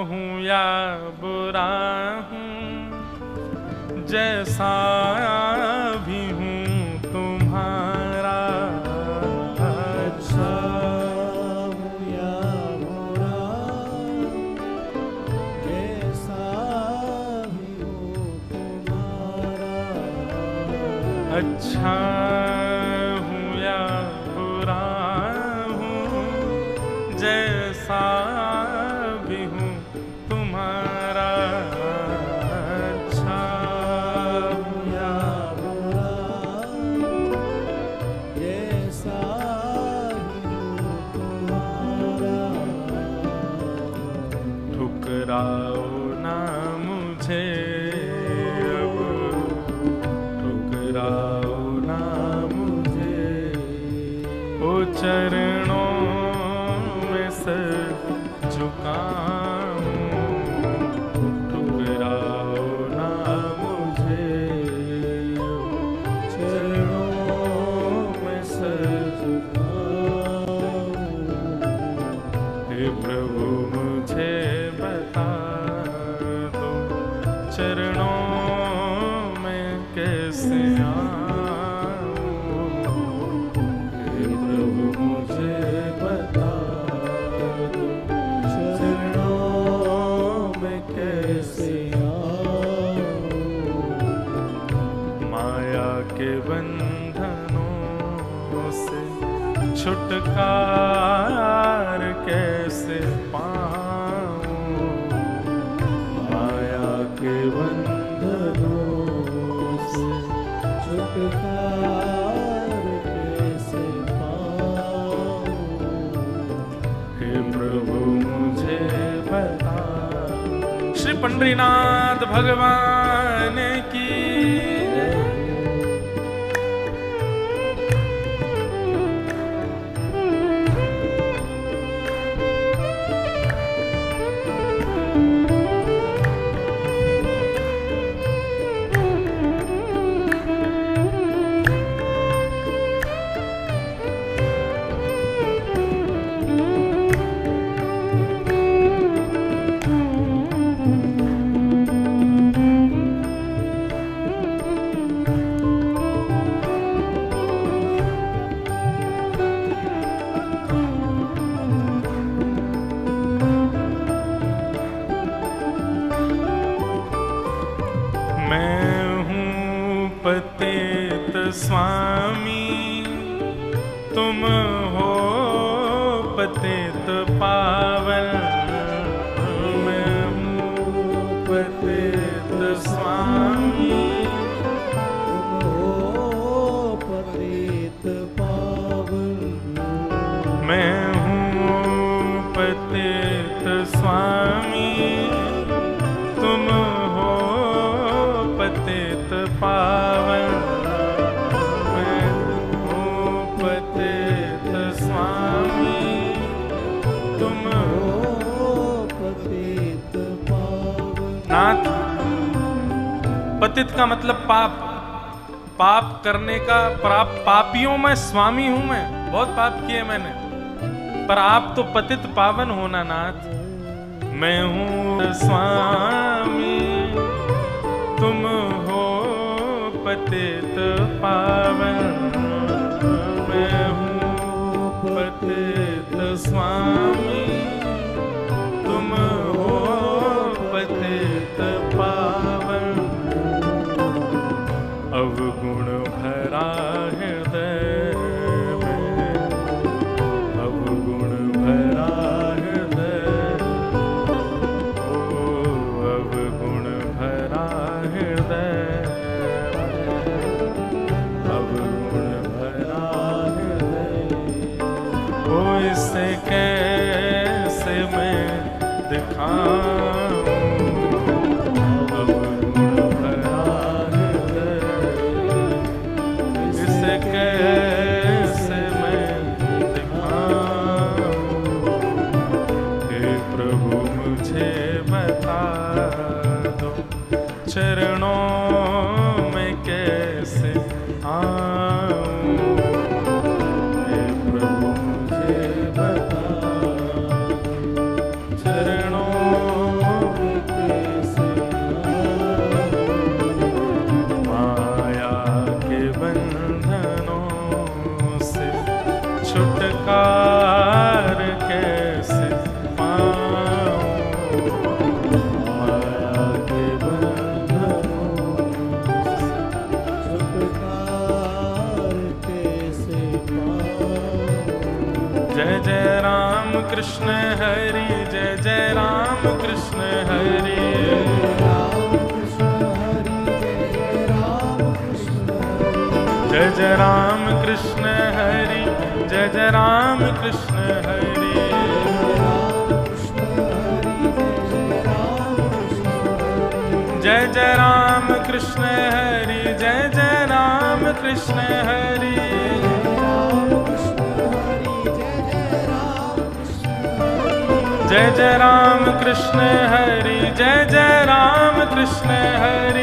हूं या बुरा हूं, जैसा भी हूं तुम्हारा। अच्छा हूं या बुरा, जैसा भी हूं तुम्हारा। अच्छा हूं या बुरा हूं, जैसा भी हूं तुम्हारा। अच्छा हूं या बुरा, जैसा भी हूं तुम्हारा। ठुकराओ ना मुझे अब, ठुकराओ ना मुझे, ओ चरणों में सर झुकाऊं। ठुकराओ ना मुझे, चरणों में सर झुकाऊं। हे प्रभु मुझे बता दो, चरणों में कैसे आऊं। हे प्रभु मुझे बता दो, चरणों में कैसे आऊं। माया के बंधनों से छुटकार कैसे पाऊं। माया के बंधनों से छुटकार कैसे पाऊं। हे प्रभु मुझे बता। श्री पंडरीनाथ भगवान की पतित स्वामी, तुम हो पतित पावन। मैं हूँ पतित स्वामी, तुम हो पतित पावन। मैं हूँ पतित स्वामी, तुम हो पतित पावन। मैं हूँ पतित स्वामी, तुम हो पतित पावन। नाथ, पतित का मतलब पाप, पाप करने का। पापियों में स्वामी हूं मैं, बहुत पाप किए मैंने, पर आप तो पतित पावन हो ना नाथ। मैं हूँ स्वामी, तुम हो पतित पावन। मैं हूँ पतित स्वामी, तुम हो पतित पावन। अवगुण भरा हृदय में, अवगुण भरा हृदय, ओ अवगुण भरा हृदय, अवगुण भरा हृदय। ओ इसे कैसे मैं दिखाऊं। प्रभु मुझे बता दो, चरणों में कैसे आऊं। हे प्रभु मुझे बता दो, चरणों में कैसे आऊं। माया के बंधनों से छुटकार कैसे कृष्ण हरि, जय जय राम कृष्ण हरि, जय जय राम कृष्ण हरि, जय जय राम कृष्ण हरि, जय जय राम कृष्ण हरि, जय जय राम कृष्ण हरि, जय जय राम कृष्ण हरि, जय जय राम कृष्ण हरि, जय जय राम कृष्ण हरि,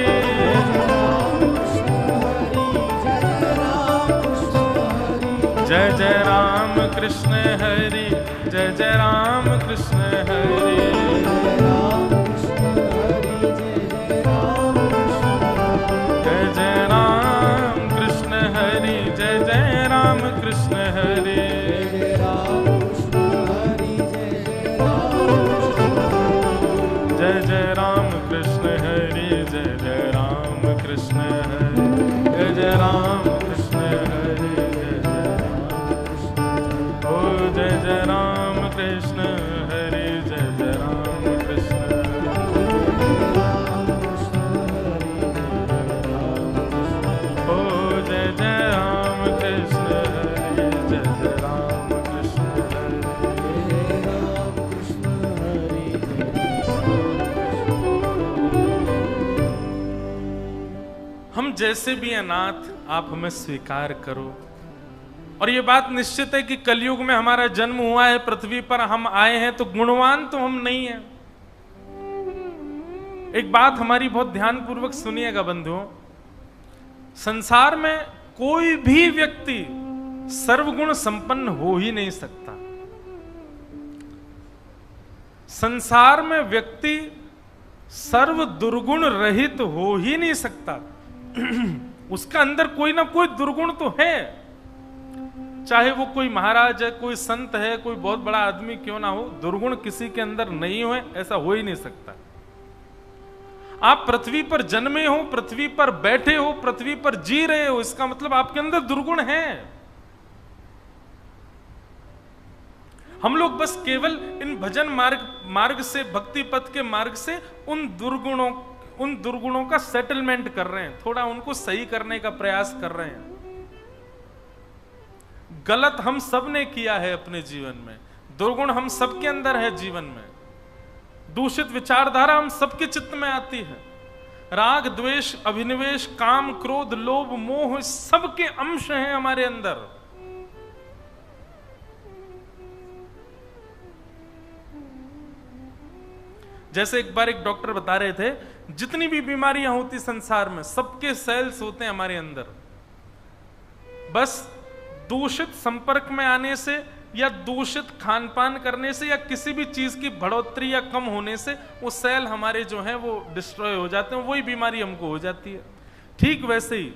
जय जय राम कृष्ण हरि, जय जय राम कृष्ण हरि, जय जय राम कृष्ण हरि, जय जय राम कृष्ण हरि, जय जय राम कृष्ण हरि, जय जय राम कृष्ण हरि, जय जय राम कृष्ण हरि, जय जय राम कृष्ण हरि, ओ जय जय राम कृष्ण हरि, जय जय राम कृष्ण हरि। हम जैसे भी अनाथ आप हमें स्वीकार करो। और ये बात निश्चित है कि कलयुग में हमारा जन्म हुआ है, पृथ्वी पर हम आए हैं, तो गुणवान तो हम नहीं हैं। एक बात हमारी बहुत ध्यानपूर्वक सुनिएगा बंधुओं, संसार में कोई भी व्यक्ति सर्वगुण संपन्न हो ही नहीं सकता। संसार में व्यक्ति सर्व दुर्गुण रहित हो ही नहीं सकता। उसका अंदर कोई ना कोई दुर्गुण तो है, चाहे वो कोई महाराज है, कोई संत है, कोई बहुत बड़ा आदमी क्यों ना हो, दुर्गुण किसी के अंदर नहीं हो, ऐसा हो ही नहीं सकता। आप पृथ्वी पर जन्मे हो, पृथ्वी पर बैठे हो, पृथ्वी पर जी रहे हो, इसका मतलब आपके अंदर दुर्गुण है। हम लोग बस केवल इन भजन मार्ग से, भक्ति पथ के मार्ग से उन दुर्गुणों का सेटलमेंट कर रहे हैं, थोड़ा उनको सही करने का प्रयास कर रहे हैं। गलत हम सब ने किया है अपने जीवन में, दुर्गुण हम सबके अंदर है जीवन में, दूषित विचारधारा हम सबके चित्त में आती है, राग द्वेष अभिनिवेश काम क्रोध लोभ मोह सबके अंश हैं हमारे अंदर। जैसे एक बार एक डॉक्टर बता रहे थे, जितनी भी बीमारियां होती संसार में, सबके सेल्स होते हैं हमारे अंदर, बस दूषित संपर्क में आने से या दूषित खान पान करने से या किसी भी चीज की बढ़ोतरी या कम होने से वो सेल हमारे जो हैं वो डिस्ट्रॉय हो जाते हैं, वही बीमारी हमको हो जाती है। ठीक वैसे ही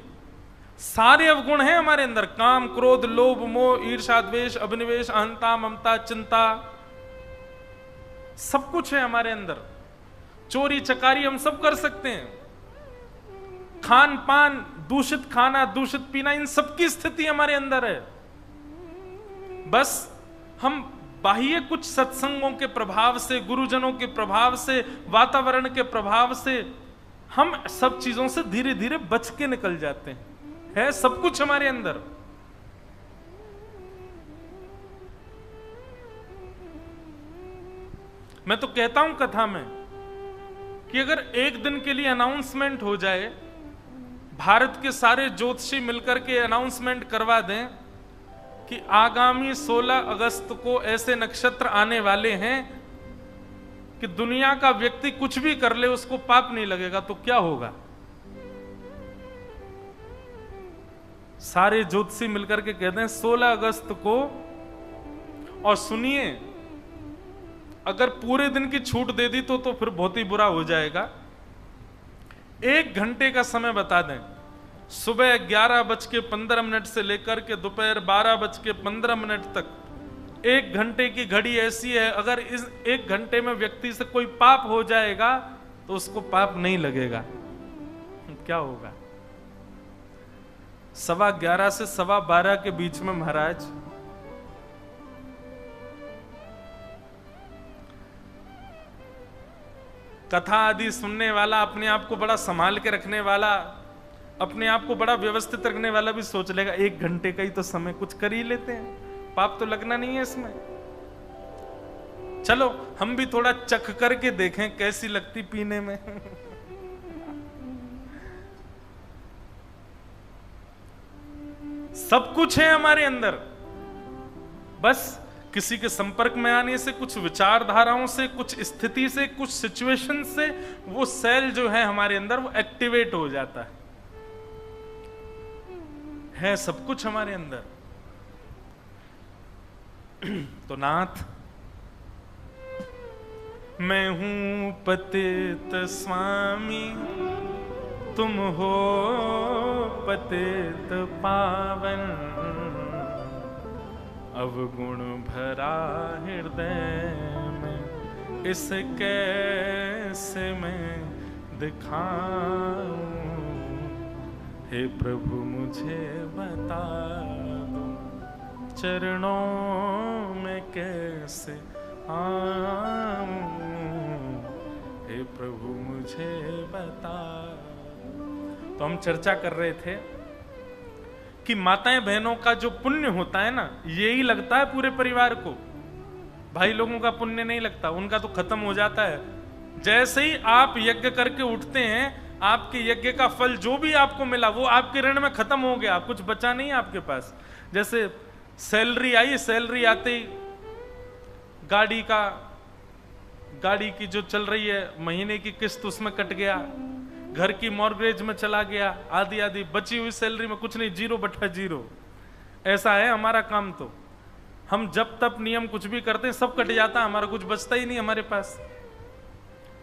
सारे अवगुण हैं हमारे अंदर, काम क्रोध लोभ मोह ईर्ष्या द्वेष अभिनिवेश अहंता ममता चिंता, सब कुछ है हमारे अंदर। चोरी चकारी हम सब कर सकते हैं, खान पान दूषित खाना दूषित पीना, इन सबकी स्थिति हमारे अंदर है। बस हम बाह्य कुछ सत्संगों के प्रभाव से, गुरुजनों के प्रभाव से, वातावरण के प्रभाव से हम सब चीजों से धीरे धीरे बच के निकल जाते हैं। है सब कुछ हमारे अंदर। मैं तो कहता हूं कथा में कि अगर एक दिन के लिए अनाउंसमेंट हो जाए, भारत के सारे ज्योतिषी मिलकर के अनाउंसमेंट करवा दें कि आगामी 16 अगस्त को ऐसे नक्षत्र आने वाले हैं कि दुनिया का व्यक्ति कुछ भी कर ले उसको पाप नहीं लगेगा, तो क्या होगा? सारे ज्योतिषी मिलकर के कहते हैं 16 अगस्त को, और सुनिए, अगर पूरे दिन की छूट दे दी तो फिर बहुत ही बुरा हो जाएगा। 1 घंटे का समय बता दें, सुबह 11:15 से लेकर के दोपहर 12:15 तक 1 घंटे की घड़ी ऐसी है, अगर इस 1 घंटे में व्यक्ति से कोई पाप हो जाएगा तो उसको पाप नहीं लगेगा। क्या होगा? 11:15 से 12:15 के बीच में महाराज कथा आदि सुनने वाला, अपने आप को बड़ा संभाल के रखने वाला, अपने आप को बड़ा व्यवस्थित रखने वाला भी सोच लेगा 1 घंटे का ही तो समय, कुछ कर ही लेते हैं, पाप तो लगना नहीं है इसमें। चलो हम भी थोड़ा चख करके देखें कैसी लगती पीने में। सब कुछ है हमारे अंदर, बस किसी के संपर्क में आने से, कुछ विचारधाराओं से, कुछ स्थिति से, कुछ सिचुएशन से वो सेल जो है हमारे अंदर वो एक्टिवेट हो जाता है सब कुछ हमारे अंदर। तो नाथ, मैं हूं पतित स्वामी, तुम हो पतित पावन, अवगुण भरा हृदय में इस कैसे मैं दिखाऊं, हे प्रभु मुझे बता दो, चरणों में कैसे आऊं, हे प्रभु मुझे बता। तो हम चर्चा कर रहे थे कि माताएं बहनों का जो पुण्य होता है ना, यही लगता है पूरे परिवार को। भाई लोगों का पुण्य नहीं लगता, उनका तो खत्म हो जाता है। जैसे ही आप यज्ञ करके उठते हैं, आपके यज्ञ का फल जो भी आपको मिला वो आपके ऋण में खत्म हो गया, कुछ बचा नहीं आपके पास। जैसे सैलरी आई, सैलरी आते ही गाड़ी की जो चल रही है महीने की किस्त उसमें कट गया, घर की मॉर्गेज में चला गया, आधी बची हुई सैलरी में कुछ नहीं, 0/0। ऐसा है हमारा काम। तो हम जब तब नियम कुछ भी करते हैं सब कट जाता है, हमारा कुछ बचता ही नहीं हमारे पास।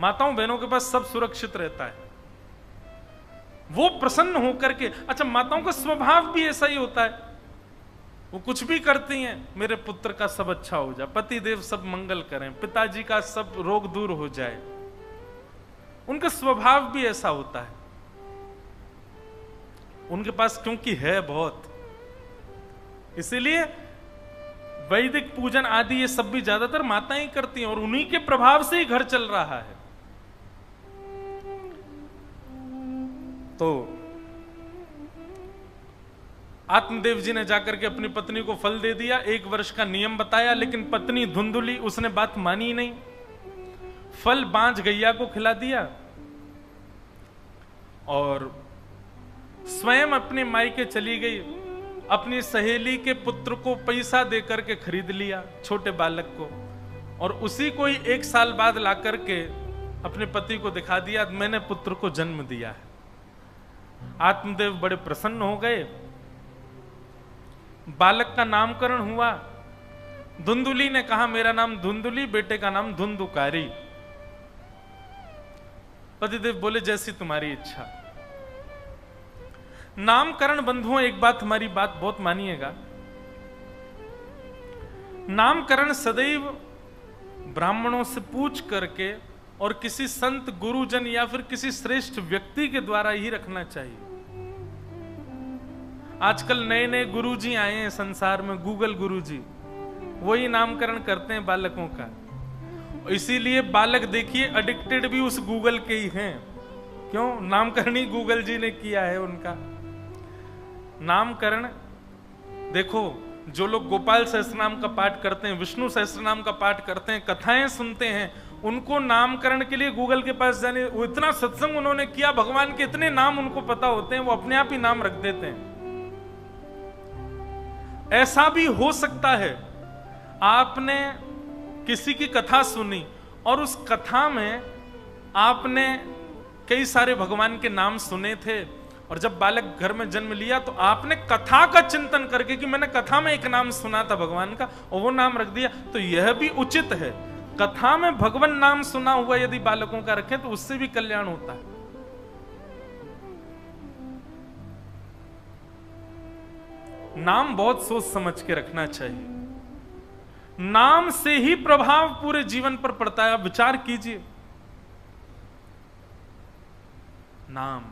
माताओं बहनों के पास सब सुरक्षित रहता है, वो प्रसन्न होकर के। अच्छा, माताओं का स्वभाव भी ऐसा ही होता है, वो कुछ भी करती हैं, मेरे पुत्र का सब अच्छा हो जाए, पति देव सब मंगल करें, पिताजी का सब रोग दूर हो जाए। उनका स्वभाव भी ऐसा होता है, उनके पास क्योंकि है बहुत, इसीलिए वैदिक पूजन आदि ये सब भी ज्यादातर माताएं ही करती हैं, और उन्हीं के प्रभाव से ही घर चल रहा है। तो आत्मदेव जी ने जाकर के अपनी पत्नी को फल दे दिया, 1 वर्ष का नियम बताया, लेकिन पत्नी धुंधुली, उसने बात मानी नहीं। फल बांझ गैया को खिला दिया और स्वयं अपने मायके चली गई। अपनी सहेली के पुत्र को पैसा देकर के खरीद लिया, छोटे बालक को, और उसी को ही 1 साल बाद ला करके अपने पति को दिखा दिया, मैंने पुत्र को जन्म दिया है। आत्मदेव बड़े प्रसन्न हो गए। बालक का नामकरण हुआ। धुंधुली ने कहा मेरा नाम धुंधुली, बेटे का नाम धुंधुकारी। पतिदेव बोले जैसी तुम्हारी इच्छा। नामकरण बंधुओं, एक बात, हमारी बात बहुत मानिएगा, नामकरण सदैव ब्राह्मणों से पूछ करके और किसी संत गुरुजन या फिर किसी श्रेष्ठ व्यक्ति के द्वारा ही रखना चाहिए। आजकल नए नए गुरुजी आए हैं संसार में, गूगल गुरुजी, वही नामकरण करते हैं बालकों का। इसीलिए बालक देखिए एडिक्टेड भी उस गूगल के ही हैं। क्यों? नामकरण ही गूगल जी ने किया है उनका। नामकरण देखो, जो लोग गोपाल सहस्त्रनाम का पाठ करते हैं, विष्णु सहस्त्रनाम का पाठ करते हैं, कथाएं सुनते हैं, उनको नामकरण के लिए गूगल के पास जाने, वो इतना सत्संग उन्होंने किया, भगवान के इतने नाम उनको पता होते हैं, वो अपने आप ही नाम रख देते हैं। ऐसा भी हो सकता है आपने किसी की कथा सुनी और उस कथा में आपने कई सारे भगवान के नाम सुने थे, और जब बालक घर में जन्म लिया तो आपने कथा का चिंतन करके कि मैंने कथा में एक नाम सुना था भगवान का और वो नाम रख दिया, तो यह भी उचित है। कथा में भगवान नाम सुना हुआ यदि बालकों का रखें तो उससे भी कल्याण होता है। नाम बहुत सोच समझ के रखना चाहिए, नाम से ही प्रभाव पूरे जीवन पर पड़ता है। आप विचार कीजिए, नाम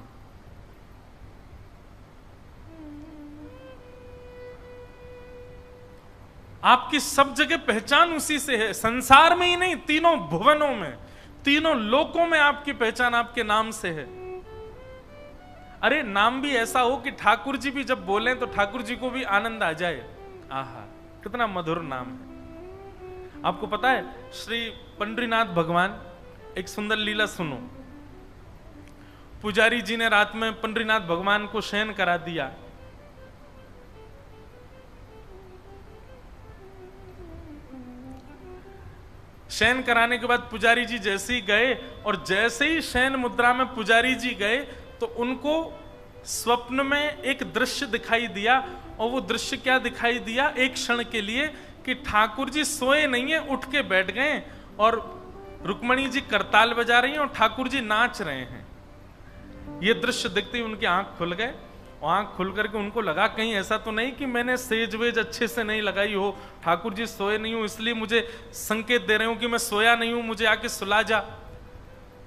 आपकी सब जगह पहचान उसी से है, संसार में ही नहीं, तीनों भुवनों में, तीनों लोकों में आपकी पहचान आपके नाम से है। अरे नाम भी ऐसा हो कि ठाकुर जी भी जब बोले तो ठाकुर जी को भी आनंद आ जाए। आहा, कितना मधुर नाम है। आपको पता है श्री पंडरीनाथ भगवान, एक सुंदर लीला सुनो। पुजारी जी ने रात में पंडरीनाथ भगवान को शयन करा दिया। शयन कराने के बाद पुजारी जी जैसे ही गए, और जैसे ही शयन मुद्रा में पुजारी जी गए तो उनको स्वप्न में एक दृश्य दिखाई दिया। और वो दृश्य क्या दिखाई दिया? एक क्षण के लिए कि ठाकुर जी सोए नहीं है, उठ के बैठ गए और रुक्मणी जी करताल बजा रही हैं और ठाकुर जी नाच रहे हैं। ये दृश्य देखते ही उनकी आंख खुल गए, और आंख खुल करके उनको लगा कहीं ऐसा तो नहीं कि मैंने सेज वेज अच्छे से नहीं लगाई हो, ठाकुर जी सोए नहीं हूं इसलिए मुझे संकेत दे रहे हो कि मैं सोया नहीं हूं, मुझे आके सुला जा।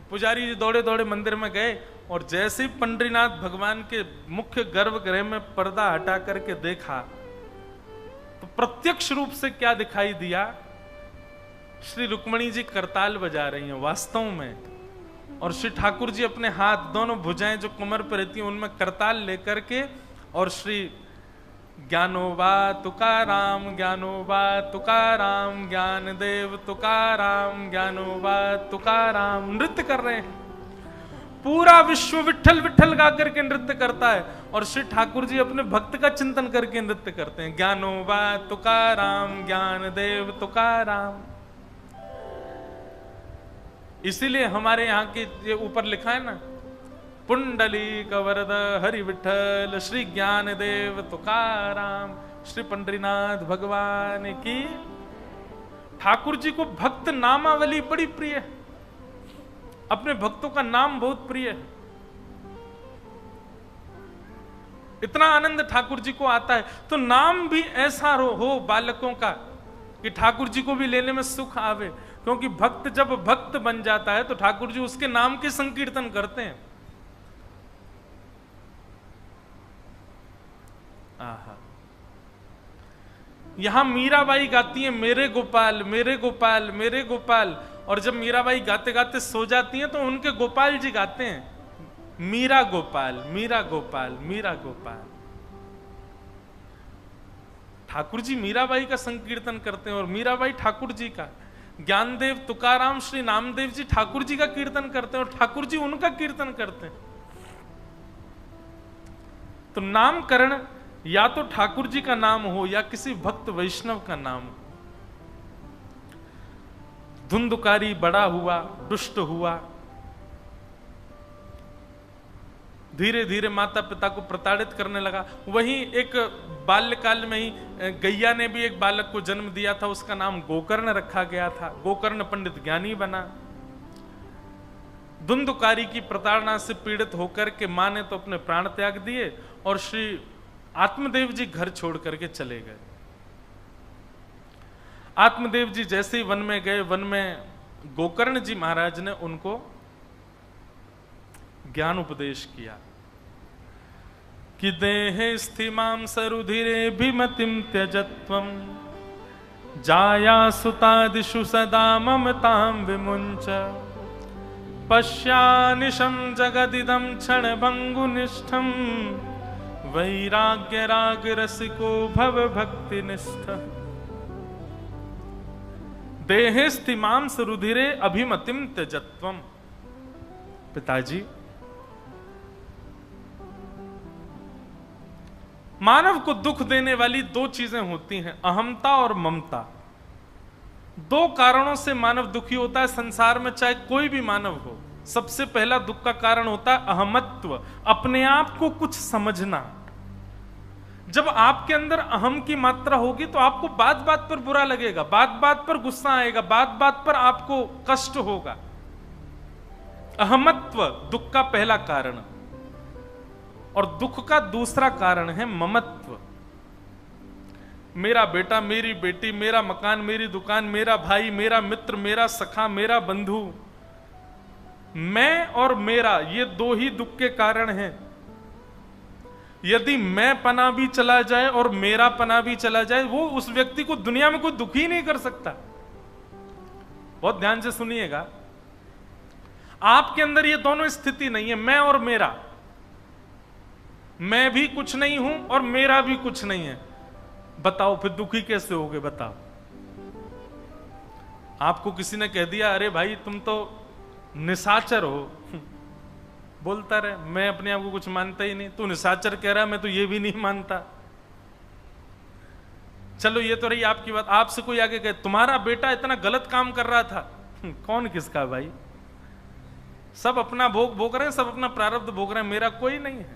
पुजारी जी दौड़े दौड़े मंदिर में गए, और जैसे ही पंडरीनाथ भगवान के मुख्य गर्भगृह में पर्दा हटा करके देखा तो प्रत्यक्ष रूप से क्या दिखाई दिया? श्री रुक्मणी जी करताल बजा रही हैं वास्तव में, और श्री ठाकुर जी अपने हाथ, दोनों भुजाएं जो कमर पर रहती हैं उनमें करताल लेकर के, और श्री ज्ञानोबा तुकाराम, ज्ञानोबा तुकाराम, ज्ञानदेव तुकाराम, ज्ञानोबा तुकाराम नृत्य कर रहे हैं। पूरा विश्व विठल विठल गा करके नृत्य करता है, और श्री ठाकुर जी अपने भक्त का चिंतन करके नृत्य करते हैं। ज्ञानोबा तुकाराम, ज्ञानदेव तुकाराम। इसीलिए हमारे यहाँ के ये ऊपर लिखा है ना, पुंडली कवरद हरि विठल श्री ज्ञानदेव तुकाराम, श्री पंडरीनाथ भगवान की। ठाकुर जी को भक्त नामावली बड़ी प्रिय है, अपने भक्तों का नाम बहुत प्रिय है। इतना आनंद ठाकुर जी को आता है, तो नाम भी ऐसा हो बालकों का कि ठाकुर जी को भी लेने में सुख आवे। क्योंकि भक्त जब भक्त बन जाता है तो ठाकुर जी उसके नाम के संकीर्तन करते हैं। आहा, यहां मीराबाई गाती है मेरे गोपाल मेरे गोपाल मेरे गोपाल, और जब मीराबाई गाते गाते सो जाती हैं तो उनके गोपाल जी गाते हैं मीरा गोपाल मीरा गोपाल मीरा गोपाल। ठाकुर जी मीराबाई का संकीर्तन करते हैं और मीराबाई ठाकुर जी का। ज्ञानदेव तुकाराम श्री नामदेव जी ठाकुर जी का कीर्तन करते हैं और ठाकुर जी उनका कीर्तन करते हैं। तो नामकरण या तो ठाकुर जी का नाम हो या किसी भक्त वैष्णव का नाम हो। धुंधुकारी बड़ा हुआ, दुष्ट हुआ, धीरे धीरे माता पिता को प्रताड़ित करने लगा। वहीं एक बाल्यकाल में ही गैया ने भी एक बालक को जन्म दिया था, उसका नाम गोकर्ण रखा गया था। गोकर्ण पंडित ज्ञानी बना। धुंधुकारी की प्रताड़ना से पीड़ित होकर के मां ने तो अपने प्राण त्याग दिए और श्री आत्मदेव जी घर छोड़ करके चले गए। आत्मदेव जी जैसे ही वन में गए, वन में गोकर्ण जी महाराज ने उनको ज्ञान उपदेश किया कि देहे स्थिमां सरुधिरे भीमतिम त्यजत्वम जाया सुतादिषु सदा ममतां विमुञ्च पश्यानिशं जगदिदं क्षणभङ्गुनिष्ठं वैराग्य राग रसिको भव भक्तिनिष्ठ देहे स्थिमां सरुधिरे अभिमतिम त्यजत्वम। पिताजी, मानव को दुख देने वाली दो चीजें होती हैं, अहमता और ममता। दो कारणों से मानव दुखी होता है संसार में, चाहे कोई भी मानव हो। सबसे पहला दुख का कारण होता है अहमत्व, अपने आप को कुछ समझना। जब आपके अंदर अहम की मात्रा होगी तो आपको बात बात पर बुरा लगेगा, बात बात पर गुस्सा आएगा, बात बात पर आपको कष्ट होगा। अहमत्व दुख का पहला कारण। और दुख का दूसरा कारण है ममत्व। मेरा बेटा, मेरी बेटी, मेरा मकान, मेरी दुकान, मेरा भाई, मेरा मित्र, मेरा सखा, मेरा बंधु, मैं और मेरा, ये दो ही दुख के कारण हैं। यदि मैं पना भी चला जाए और मेरा पना भी चला जाए, वो उस व्यक्ति को दुनिया में कोई दुखी नहीं कर सकता। बहुत ध्यान से सुनिएगा, आपके अंदर ये दोनों स्थिति नहीं है, मैं और मेरा। मैं भी कुछ नहीं हूं और मेरा भी कुछ नहीं है। बताओ फिर दुखी कैसे होगे? बताओ। आपको किसी ने कह दिया, अरे भाई तुम तो निशाचर हो, बोलता रहे मैं अपने आप को कुछ मानता ही नहीं, तू निशाचर कह रहा है, मैं तो ये भी नहीं मानता। चलो ये तो रही आपकी बात। आपसे कोई आगे कहे तुम्हारा बेटा इतना गलत काम कर रहा था, कौन किसका भाई? सब अपना भोग भोग रहे हैं, सब अपना प्रारब्ध भोग रहे हैं, मेरा कोई नहीं है।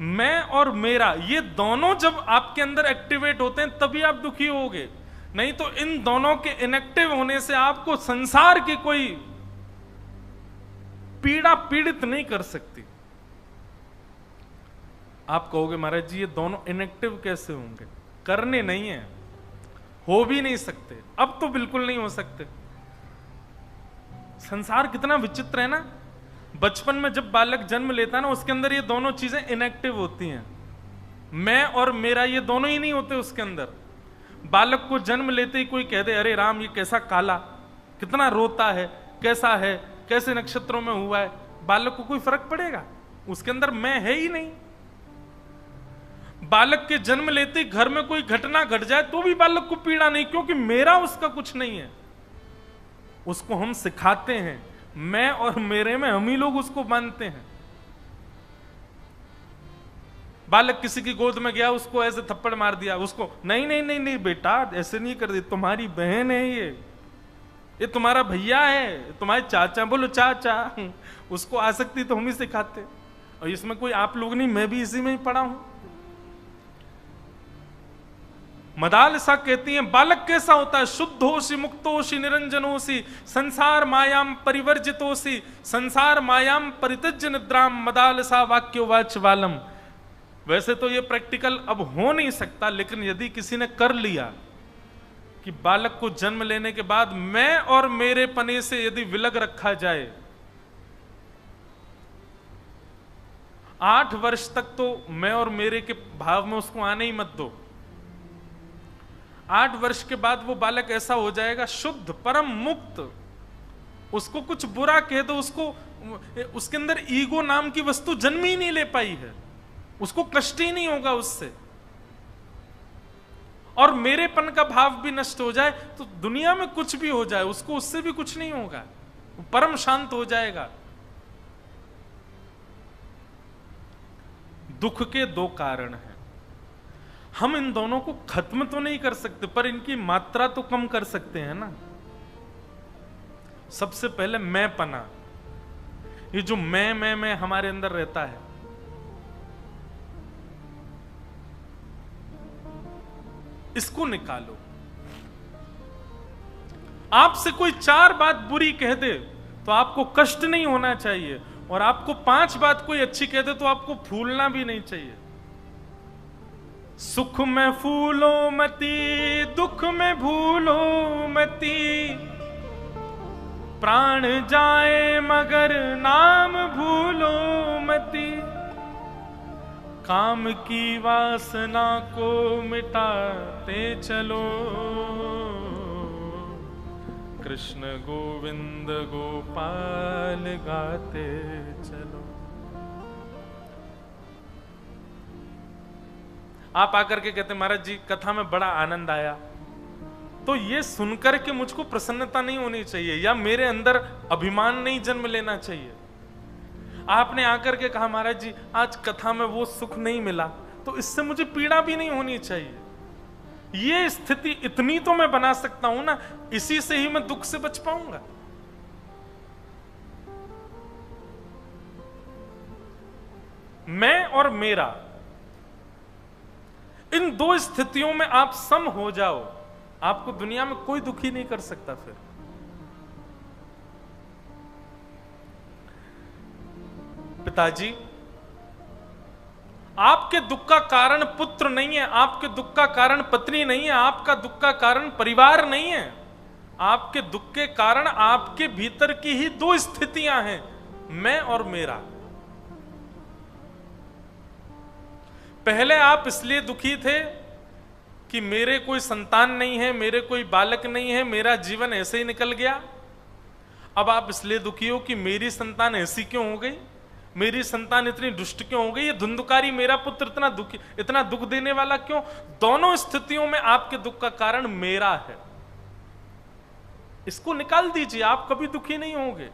मैं और मेरा, ये दोनों जब आपके अंदर एक्टिवेट होते हैं तभी आप दुखी होगे, नहीं तो इन दोनों के इनएक्टिव होने से आपको संसार की कोई पीड़ा पीड़ित नहीं कर सकती। आप कहोगे महाराज जी ये दोनों इनएक्टिव कैसे होंगे? करने नहीं है, हो भी नहीं सकते, अब तो बिल्कुल नहीं हो सकते। संसार कितना विचित्र है ना। बचपन में जब बालक जन्म लेता है ना, उसके अंदर ये दोनों चीजें इनएक्टिव होती हैं। मैं और मेरा ये दोनों ही नहीं होते उसके अंदर। बालक को जन्म लेते ही कोई कह दे अरे राम ये कैसा काला, कितना रोता है, कैसा है, कैसे नक्षत्रों में हुआ है, बालक को कोई फर्क पड़ेगा? उसके अंदर मैं है ही नहीं। बालक के जन्म लेते ही घर में कोई घटना घट जाए तो भी बालक को पीड़ा नहीं, क्योंकि मेरा उसका कुछ नहीं है। उसको हम सिखाते हैं, मैं और मेरे में हम ही लोग उसको मानते हैं। बालक किसी की गोद में गया, उसको ऐसे थप्पड़ मार दिया, उसको नहीं नहीं नहीं नहीं बेटा ऐसे नहीं कर दी, तुम्हारी बहन है ये तुम्हारा भैया है, तुम्हारे चाचा, बोलो चाचा। उसको आसक्ति तो हम ही सिखाते, और इसमें कोई आप लोग नहीं, मैं भी इसी में ही पढ़ा हूं। मदालसा कहती हैं बालक कैसा होता है? शुद्धोषि मुक्तोषि निरंजनोषि संसार मायाम परिवर्जितोषि संसार मायाम परित्यज्य निद्राम मदालसा वाक्योवाच वालम। वैसे तो ये प्रैक्टिकल अब हो नहीं सकता, लेकिन यदि किसी ने कर लिया कि बालक को जन्म लेने के बाद मैं और मेरे पने से यदि विलग रखा जाए, 8 वर्ष तक तो मैं और मेरे के भाव में उसको आने ही मत दो। 8 वर्ष के बाद वो बालक ऐसा हो जाएगा शुद्ध परम मुक्त, उसको कुछ बुरा कह दो, उसको उसके अंदर ईगो नाम की वस्तु जन्म ही नहीं ले पाई है, उसको कष्ट ही नहीं होगा उससे। और मेरेपन का भाव भी नष्ट हो जाए तो दुनिया में कुछ भी हो जाए उसको उससे भी कुछ नहीं होगा, वो परम शांत हो जाएगा। दुख के 2 कारण हैं, हम इन दोनों को खत्म तो नहीं कर सकते पर इनकी मात्रा तो कम कर सकते हैं ना। सबसे पहले मैं पना, ये जो मैं हमारे अंदर रहता है, इसको निकालो। आपसे कोई 4 बात बुरी कह दे तो आपको कष्ट नहीं होना चाहिए, और आपको 5 बात कोई अच्छी कह दे तो आपको फूलना भी नहीं चाहिए। सुख में फूलो मती, दुख में भूलो मती, प्राण जाए मगर नाम भूलो मती, काम की वासना को मिटाते चलो, कृष्ण गोविंद गोपाल गाते चलो। आप आकर के कहते महाराज जी कथा में बड़ा आनंद आया, तो ये सुनकर के मुझको प्रसन्नता नहीं होनी चाहिए या मेरे अंदर अभिमान नहीं जन्म लेना चाहिए। आपने आकर के कहा महाराज जी आज कथा में वो सुख नहीं मिला, तो इससे मुझे पीड़ा भी नहीं होनी चाहिए। ये स्थिति इतनी तो मैं बना सकता हूं ना, इसी से ही मैं दुख से बच पाऊंगा। मैं और मेरा, इन दो स्थितियों में आप सम हो जाओ, आपको दुनिया में कोई दुखी नहीं कर सकता। फिर पिताजी, आपके दुख का कारण पुत्र नहीं है, आपके दुख का कारण पत्नी नहीं है, आपका दुख का कारण परिवार नहीं है। आपके दुख के कारण आपके भीतर की ही दो स्थितियां हैं, मैं और मेरा। पहले आप इसलिए दुखी थे कि मेरे कोई संतान नहीं है, मेरे कोई बालक नहीं है, मेरा जीवन ऐसे ही निकल गया। अब आप इसलिए दुखी हो कि मेरी संतान ऐसी क्यों हो गई, मेरी संतान इतनी दुष्ट क्यों हो गई, ये धुंधकारी मेरा पुत्र इतना दुख देने वाला क्यों। दोनों स्थितियों में आपके दुख का कारण मेरा है। इसको निकाल दीजिए, आप कभी दुखी नहीं होंगे।